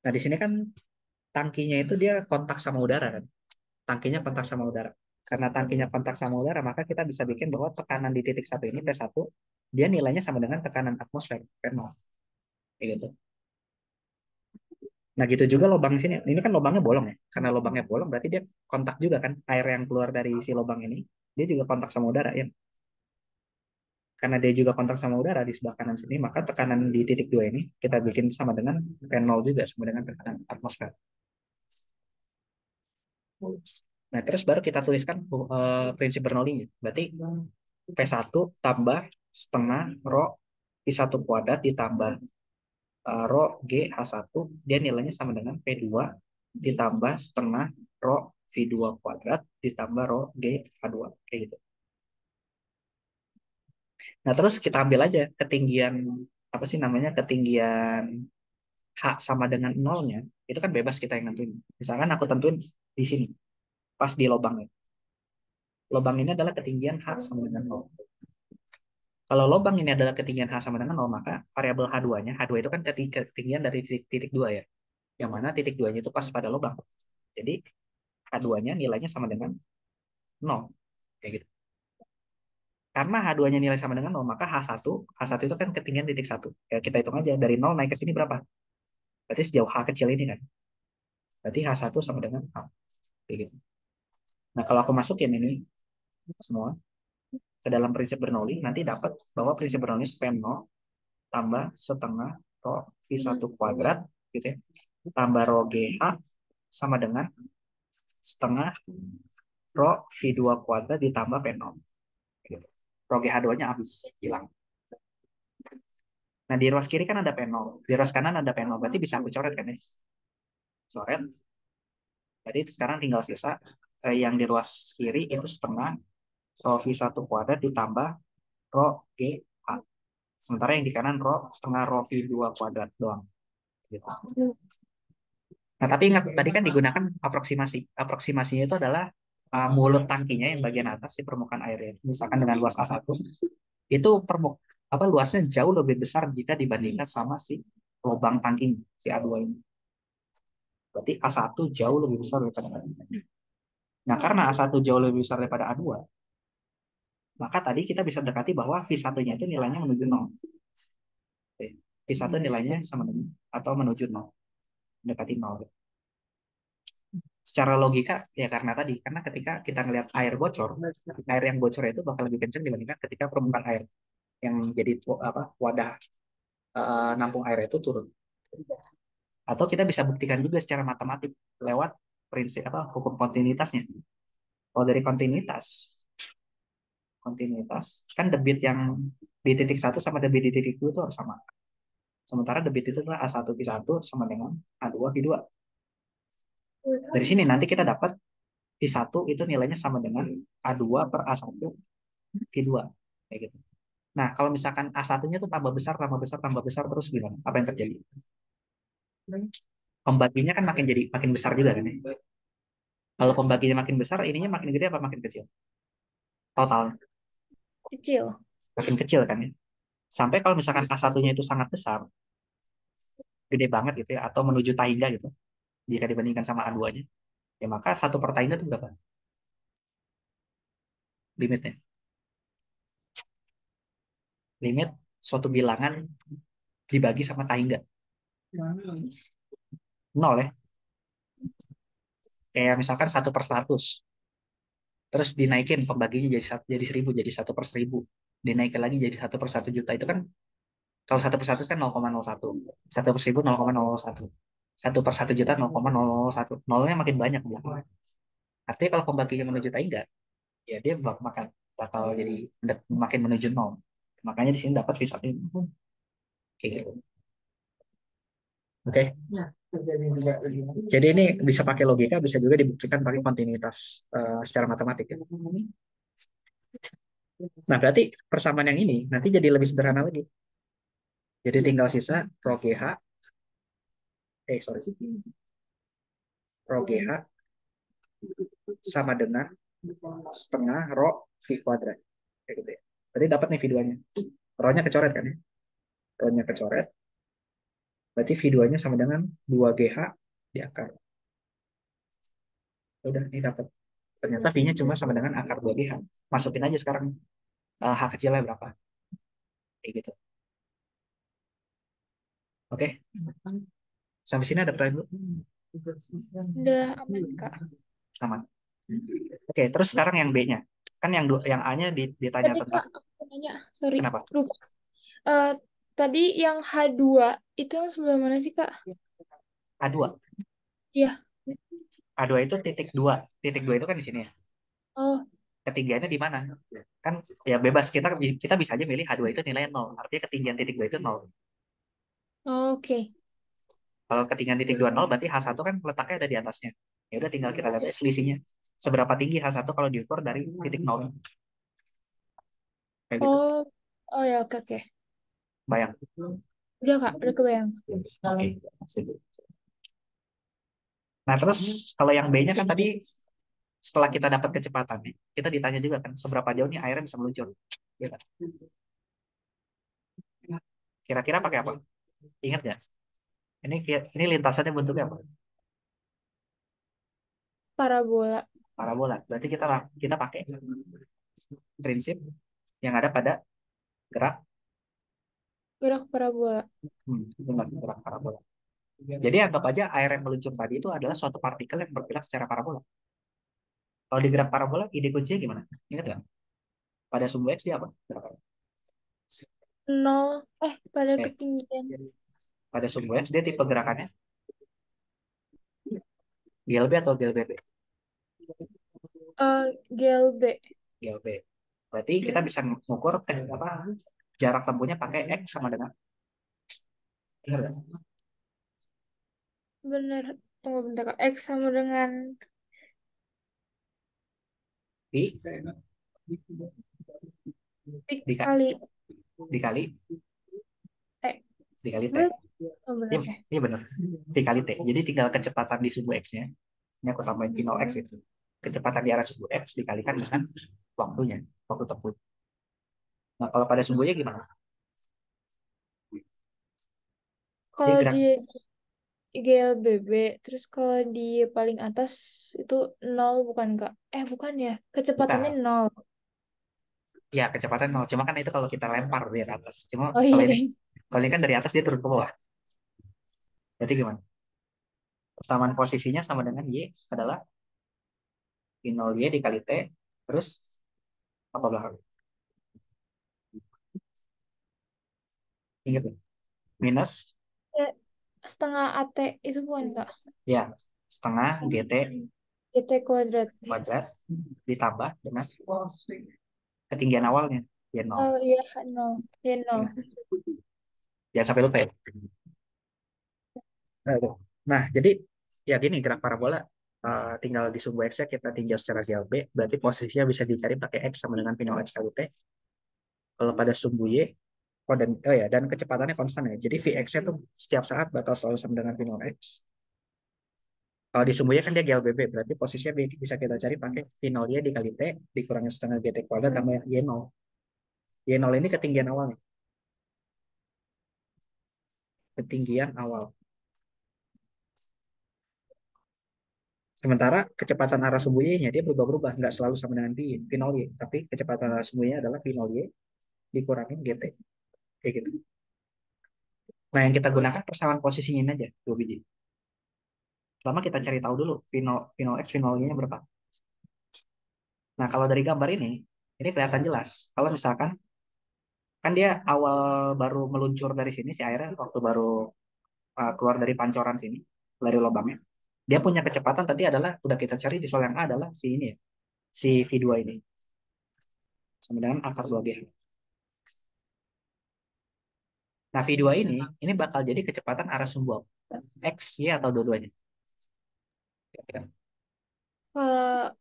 Nah di sini kan tangkinya itu dia kontak sama udara kan. Tangkinya kontak sama udara. Karena tangkinya kontak sama udara, maka kita bisa bikin bahwa tekanan di titik satu ini P1 dia nilainya sama dengan tekanan atmosfer P0. Kayak gitu. Nah gitu juga lubang sini. Ini kan lubangnya bolong ya. Karena lubangnya bolong berarti dia kontak juga kan. Air yang keluar dari si lubang ini dia juga kontak sama udara ya. Karena dia juga kontak sama udara di sebelah kanan sini, maka tekanan di titik dua ini kita bikin sama dengan P0 juga, sama dengan tekanan atmosfer. Nah, terus baru kita tuliskan prinsip Bernoulli. Berarti P1 tambah setengah rho I1 kuadrat ditambah rho G H1, dia nilainya sama dengan P2 ditambah setengah rho V2 kuadrat ditambah rho G H2. Kayak gitu. Nah, terus kita ambil aja ketinggian, apa sih namanya, ketinggian H sama dengan nolnya, itu kan bebas kita yang nentuin. Misalkan aku tentuin di sini, pas di lubangnya. Lubang ini adalah ketinggian H sama dengan nol. Kalau lubang ini adalah ketinggian H sama dengan nol, maka variabel H2-nya, H2 itu kan ketinggian dari titik 2 ya. Yang mana titik 2-nya itu pas pada lubang. Jadi H2-nya nilainya sama dengan nol. Kayak gitu. Karena H2-nya nilai sama dengan nol, maka H1 itu kan ketinggian titik 1. Ya, kita hitung aja, dari nol naik ke sini berapa? Berarti sejauh H kecil ini kan. Berarti H1 sama dengan H. Kayak gitu. Nah, kalau aku masukin ini semua ke dalam prinsip Bernoulli, nanti dapat bahwa prinsip Bernoulli P0 tambah setengah rho V1 kuadrat gitu ya, tambah rho GH sama dengan setengah rho V2 kuadrat ditambah P0. Gitu. Rho GH2-nya habis, hilang. Nah, di ruas kiri kan ada P0, di ruas kanan ada P0, berarti bisa aku coret kan ya? Coret, jadi sekarang tinggal sisa yang di ruas kiri itu setengah rho V1 kuadrat ditambah rho GH. Sementara yang di kanan rho setengah rho V2 kuadrat doang. Gitu. Nah, tapi ingat, tadi kan digunakan aproksimasi. Aproksimasinya itu adalah mulut tangkinya yang bagian atas, si permukaan airnya. Misalkan dengan luas A1, itu luasnya jauh lebih besar jika dibandingkan sama si lubang tangkinya, si A2 ini. Berarti A1 jauh lebih besar daripada A2. Nah, karena A1 jauh lebih besar daripada A2, maka tadi kita bisa dekati bahwa V1-nya itu nilainya menuju 0. V1 nilainya sama dengan atau menuju 0. Mendekati 0. Secara logika, ya karena ketika kita ngelihat air bocor, air yang bocor itu bakal lebih kencang dibandingkan ketika permukaan air yang jadi wadah nampung air itu turun. Atau kita bisa buktikan juga secara matematik lewat prinsip hukum kontinuitasnya. Kalau dari kontinuitas kan debit yang di titik satu sama debit di titik 2 itu harus sama. Sementara debit itu adalah A1 V1 sama dengan A2 V2. Dari sini nanti kita dapat V1 itu nilainya sama dengan A2 per A1 V2. Kayak gitu. Nah, kalau misalkan A1-nya tuh tambah besar, tambah besar, tambah besar terus gimana? Apa yang terjadi? Pembaginya kan makin besar juga kan ya? Kalau pembaginya makin besar, ininya makin gede apa makin kecil? Total Kecil. makin kecil kan ya? Sampai kalau misalkan A1-nya itu sangat besar, gede banget gitu ya, atau menuju tangga gitu, jika dibandingkan sama A2-nya, ya maka 1/tangga itu berapa? Limitnya. Limit suatu bilangan dibagi sama tangga. Nol ya. Kayak misalkan 1/100. Terus dinaikin pembaginya jadi 1000, jadi 1/1000. Dinaikin lagi jadi 1/1 juta. Itu kan kalau 1/100 kan 0,01. 1/1000 0,001. 1/1 juta 0,001. Nolnya makin banyak belakang. Artinya kalau pembaginya menuju tangga, ya dia bakal jadi makin menuju nol. Makanya di sini dapat V1 ini. Kayak gitu. Oke. Jadi ini bisa pakai logika, bisa juga dibuktikan pakai kontinuitas secara matematik ya. Nah, berarti persamaan yang ini nanti jadi lebih sederhana lagi. Jadi tinggal sisa rho GH, sorry, rho GH sama dengan setengah rho V kuadrat. Kayak gitu ya. Berarti dapat nih V2-nya. Rho-nya kecoret kan ya? Rho-nya kecoret. Berarti V2-nya sama dengan 2GH di akar. Udah, ini dapat. Ternyata V-nya cuma sama dengan akar 2GH. Masukin aja sekarang H kecilnya berapa. Kayak gitu. Oke. Sampai sini ada pertanyaan dulu. Udah aman, Kak. Aman. Oke, terus sekarang yang B-nya. Kan yang A-nya ditanya Tadi, tentang Kak, aku nanya. Sorry. kenapa? Lupa. Eh, tadi yang H2 itu yang sebelah mana sih, Kak? A2. Iya. A2 itu titik 2. Titik 2 itu kan di sini ya. Oh, Ketinggiannya di mana? Kan ya bebas, kita kita bisa aja milih H2 itu nilai 0. Artinya ketinggian titik 2 itu 0. oke. Kalau ketinggian titik 2 0 berarti H1 kan letaknya ada di atasnya. Ya udah tinggal kita lihat selisihnya. Seberapa tinggi H1 kalau diukur dari titik 0. Kayak gitu. Oh, oh ya, oke, oke. Bayang. Udah, Kak. Udah kebayang. Oke. Nah, terus kalau yang B-nya kan tadi setelah kita dapat kecepatan nih, kita ditanya juga kan seberapa jauh nih airnya bisa meluncur. Ya kan? Kira-kira pakai apa? Ingat nggak? Ini lintasannya bentuknya apa? Parabola. Parabola. Berarti kita kita pakai prinsip yang ada pada gerak Gerak parabola. gerak parabola. Jadi anggap aja air yang meluncur tadi itu adalah suatu partikel yang bergerak secara parabola. Kalau di gerak parabola, ide kuncinya gimana? Ingat nggak? Pada sumbu X dia apa? Gerakannya. Nol. Pada Eh, ketinggian. pada sumbu X dia tipe gerakannya GLB atau GLBB? GLB. GLB. Berarti kita bisa mengukur jarak tempuhnya pakai X sama dengan, ingat nggak? Bener. Tunggu bentar, Kak. X sama dengan Pi Dika- Dikali dikali T. dikali T. Bener? Oh, bener Ini, ya. ini benar. Dikali T. Jadi tinggal kecepatan di sumbu X-nya. Ini aku tambahin P 0 X itu. Kecepatan di arah sumbu X dikalikan dengan waktunya, waktu tempuh. Nah, kalau pada sumbunya gimana? Dia Kalau gerak. dia di GLBB, terus kalau di paling atas itu nol bukan Kak? Bukan ya. Kecepatannya Bukan. nol. Ya, kecepatan nol. Cuma kan itu kalau kita lempar dari atas. Cuma Oh kalau iya ini, deh. kalau ini kan dari atas dia turun ke bawah. Berarti gimana? Persamaan posisinya sama dengan Y adalah P 0 Y dikali T, terus apa belakang? Ingat ya? Minus, Ya, setengah AT itu bukan Kak? ya, setengah GT GT kuadrat. kuadrat ditambah dengan ketinggian awalnya, Y 0. Oh iya, nol. Ya nol. Ingat. Jangan sampai lupa ya. Nah, jadi ya gini gerak parabola tinggal di sumbu X-nya kita tinjau secara GLB, berarti posisinya bisa dicari pakai X sama dengan P 0 X kali T. Kalau pada sumbu Y, dan kecepatannya konstan ya. Jadi Vx-nya tuh setiap saat bakal selalu sama dengan V 0 X. Kalau di sumbu Y kan dia GLBB, berarti posisinya bisa kita cari pakai V 0 Y dikali T dikurangi setengah GT kuadrat tambah Y 0. Y 0 ini ketinggian awalnya. Ketinggian awal. Sementara kecepatan arah sumbu Y-nya dia berubah-ubah, nggak selalu sama dengan V 0 Y, tapi kecepatan arah sumbu Y adalah V 0 Y dikurangin GT. Kayak gitu. Nah, yang kita gunakan persamaan posisinya ini aja, dua biji. Pertama kita cari tahu dulu V0 X, V 0 Y-nya berapa. Nah, kalau dari gambar ini kelihatan jelas. Kalau misalkan, kan dia awal baru meluncur dari sini, si airnya waktu baru keluar dari pancoran sini, dari lubangnya. Dia punya kecepatan tadi adalah, udah kita cari di soal yang A adalah si ini ya, si V2 ini. Sama dengan akar 2G. Nah, V2 ini bakal jadi kecepatan arah sumbu X, Y, atau dua-duanya. Kira-kira. Kalau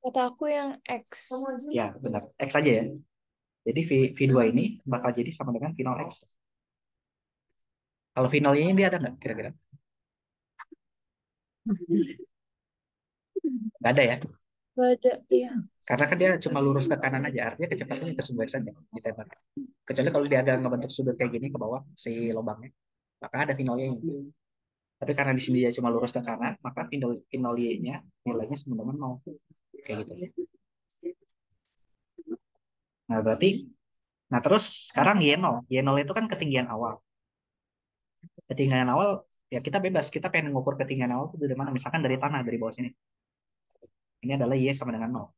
kata aku yang X. Ya, benar. X aja ya. Jadi V2 ini bakal jadi sama dengan V0X. Kalau V0 ini dia ada nggak kira-kira? Nggak ada ya. Gak ada, iya. Karena kan dia cuma lurus ke kanan aja. Artinya kecepatannya ke sumbu X aja ditembak. Kecuali kalau dia agak ngebentuk sudut kayak gini ke bawah si lubangnya, maka ada V0 nya. Tapi karena di sini dia cuma lurus ke kanan, maka V0 nya nilainya sama dengan 0. Kayak gitu. Nah, berarti, nah terus sekarang Y0. Y0 itu kan ketinggian awal. Ketinggian awal, ya kita bebas. Kita pengen ngukur ketinggian awal itu dari mana. Misalkan dari tanah, dari bawah sini. Ini adalah Y sama dengan 0.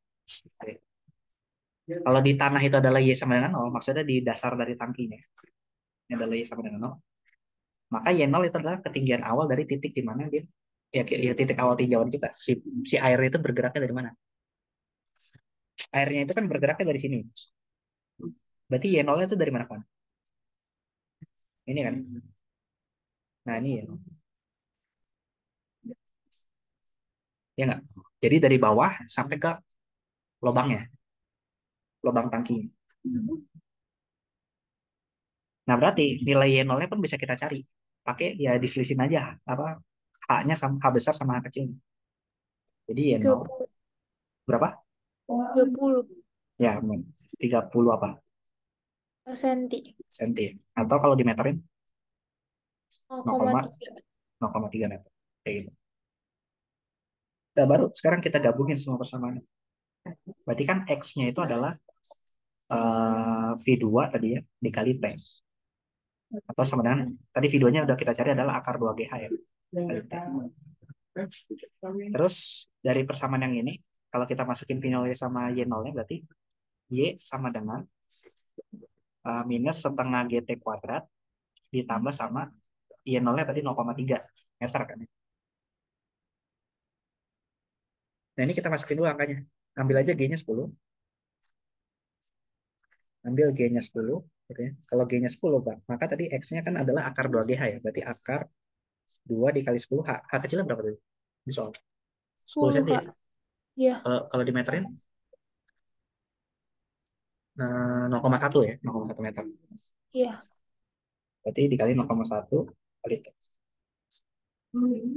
Kalau di tanah itu adalah Y sama dengan 0, maksudnya di dasar dari tangkinya. Ini adalah Y sama dengan 0. Maka Y0 itu adalah ketinggian awal dari titik di mana dia, ya titik awal tinjauan kita. Si air itu bergeraknya dari mana? Airnya itu kan bergeraknya dari sini. Berarti Y0-nya itu dari mana kan? Ini kan. Nah, ini ya. Ya nggak? Jadi dari bawah sampai ke lubangnya, lubang tangki. Nah, berarti nilai Y0-nya pun bisa kita cari. Pakai ya diselisin aja apa H-nya sama H besar sama H kecil. Jadi tiga Y0 puluh berapa? 30 Ya, 30 apa? senti. Senti. Atau kalau dimeterin nol koma 0, tiga 0,3 meter. Kayak gitu. Nah, baru sekarang kita gabungin semua persamaan. Berarti kan X-nya itu adalah V2 tadi ya, dikali T. Atau sama dengan, tadi V2-nya udah kita cari adalah akar 2GH ya. Kali T. Terus dari persamaan yang ini, kalau kita masukin V0 sama Y0-nya berarti Y sama dengan minus setengah GT kuadrat ditambah sama Y0-nya tadi 0,3 meter kan. Nah, ini kita masukin dulu angkanya. Ambil aja G-nya 10. Ambil G-nya 10. Gitu ya. Kalau G-nya 10, Pak, maka tadi X-nya kan adalah akar 2GH ya. Berarti akar 2 dikali 10. H kecilnya berapa tuh? Di soal. 10 10 cm ya? Kak. Ya, Kalau dimeterin 0,1 ya, 0,1 meter. Iya. Berarti dikali 0,1 kali T.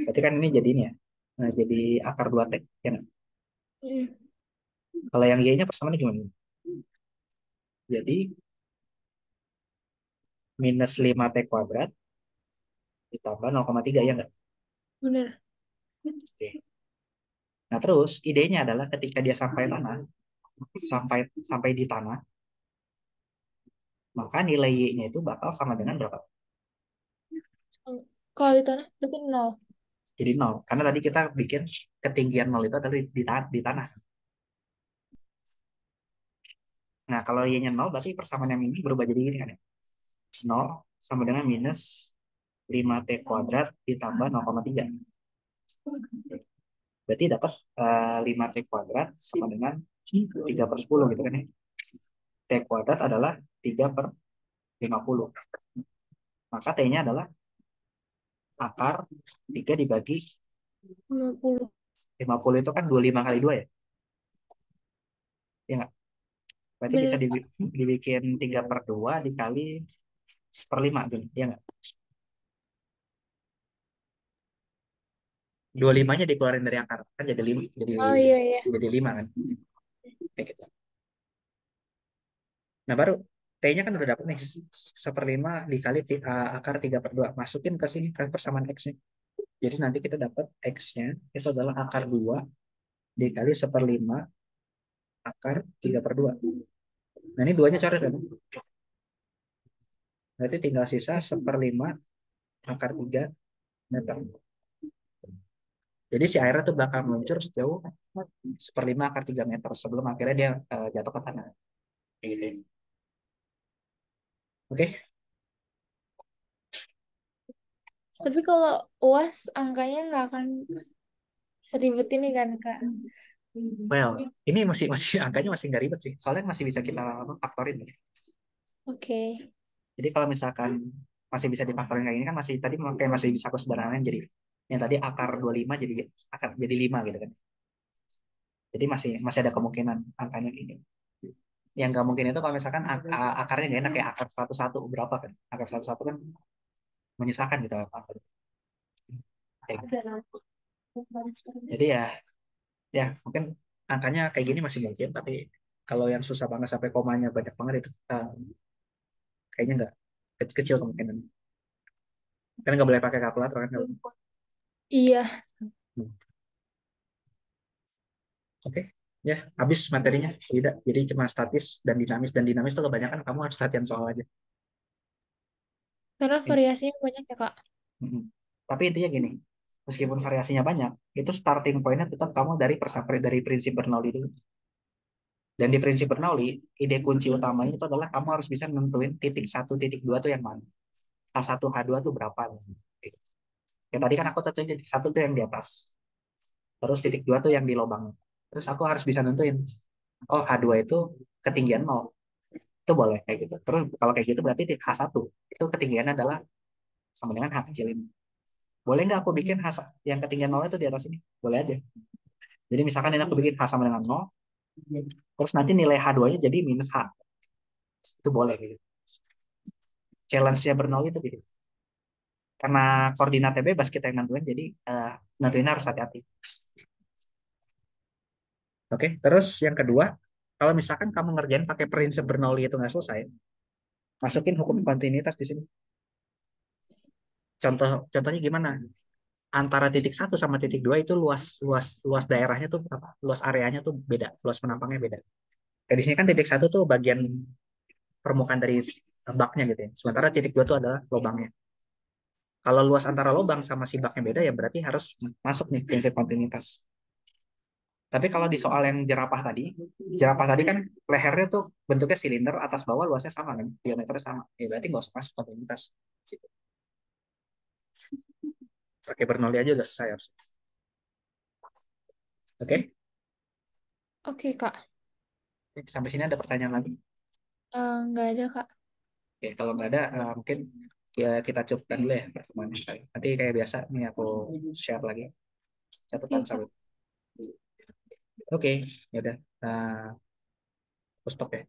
Berarti kan ini jadi ini ya. Nah, jadi akar 2T. Ya, nggak? Mm. Kalau yang Y-nya persamaannya gimana? Jadi minus 5T kuadrat ditambah 0,3 ya nggak? Bener. Oke. Nah, terus idenya adalah ketika dia sampai sampai di tanah, maka nilai Y-nya itu bakal sama dengan berapa? Kalau di tanah berarti nol. Jadi nol. Karena tadi kita bikin ketinggian nol itu adalah di tanah. Nah, kalau Y-nya nol, berarti persamaan yang ini berubah jadi gini kan ya? Nol sama dengan minus 5T kuadrat ditambah 0,3. Berarti dapat 5T kuadrat sama dengan 3/10 gitu kan ya. T kuadrat adalah 3/50. Maka T-nya adalah akar 3 dibagi 50. 50 itu kan 25 kali 2 ya? Ya nggak? Berarti bisa Bener. dibikin 3/2 dikali 1/5 gitu. Ya nggak? 25-nya dikeluarin dari akar. Kan jadi 5, Oh iya iya. jadi 5 kan? Kayak gitu. Nah, baru T-nya kan udah dapet nih. 1/5 dikali akar 3/2. Masukin ke sini ke persamaan X-nya. Jadi nanti kita dapat X-nya itu adalah akar 2 dikali 1/5 akar 3/2. Nah, ini duanya coret kan? Berarti tinggal sisa 1/5 akar 3 meter. Jadi si airnya tuh bakal meluncur sejauh 1/5 akar 3 meter sebelum akhirnya dia jatuh ke tanah. Kayak gitu ya. Oke. Tapi kalau UAS angkanya nggak akan seribet ini kan, Kak? Well, ini masih masih angkanya masih nggak ribet sih. Soalnya masih bisa kita faktorin. Oke. Jadi kalau misalkan masih bisa difaktorin kayak ini kan masih tadi kayak masih bisa aku sederhanain jadi yang tadi akar 25 jadi akar jadi 5 gitu kan. Jadi masih masih ada kemungkinan angkanya kayak gini. Yang nggak mungkin itu kalau misalkan akarnya nggak enak kayak akar 101 berapa kan? Akar 101 kan menyusahkan gitu apa. Kayak gitu. Jadi ya mungkin angkanya kayak gini masih mungkin tapi kalau yang susah banget sampai komanya banyak banget itu kayaknya nggak kecil kemungkinan. Karena nggak boleh pakai kalkulator kan. Iya. Hmm. Oke, ya habis materinya. Tidak, jadi cuma statis dan dinamis tuh kebanyakan kamu harus latihan soal aja. Karena Eh, variasinya banyak ya, Kak. mm-mm. Tapi intinya gini, meskipun variasinya banyak, itu starting pointnya tetap kamu dari prinsip Bernoulli dulu. Dan di prinsip Bernoulli, ide kunci utamanya itu adalah kamu harus bisa nentuin titik satu, titik dua tuh yang mana. H1, H2 tuh berapa. Gitu. Ya tadi kan aku tentuin titik satu tuh yang di atas. Terus titik dua tuh yang di lubang. Terus aku harus bisa nentuin, oh H2 itu ketinggian nol. Itu boleh kayak gitu. Terus kalau kayak gitu berarti H1 itu ketinggiannya adalah sama dengan H kecil ini. Boleh nggak aku bikin H yang ketinggian nol itu di atas ini? Boleh aja. Jadi misalkan ini aku bikin H sama dengan nol, terus nanti nilai H2-nya jadi minus H. Itu boleh gitu. Challenge-nya bernol itu gitu. Karena koordinatnya bebas kita yang nentuin, jadi nentuinnya harus hati-hati. Oke, terus yang kedua, kalau misalkan kamu ngerjain pakai prinsip Bernoulli itu nggak selesai, masukin hukum kontinuitas di sini. Contohnya gimana? Antara titik satu sama titik dua itu luas luas luas daerahnya tuh apa? Luas areanya tuh beda, luas penampangnya beda. Kayak di sini kan titik satu tuh bagian permukaan dari baknya gitu ya. Sementara titik dua tuh adalah lubangnya. Kalau luas antara lubang sama si baknya beda ya berarti harus masuk nih prinsip kontinuitas. Tapi kalau di soal yang jerapah tadi kan lehernya tuh bentuknya silinder, atas bawah luasnya sama kan, diameternya sama. Ya berarti nggak usah masuk kontinuitas. Gitu. Pakai Bernoulli aja udah selesai harus. Oke, Oke, Kak. sampai sini ada pertanyaan lagi. Nggak ada, Kak. Oke, kalau nggak ada mungkin ya kita cukupkan dulu ya pertemuan ini. Nanti kayak biasa nih aku share lagi catatan Oke, Kak. sampai. Oke, ya udah. Aku stop ya.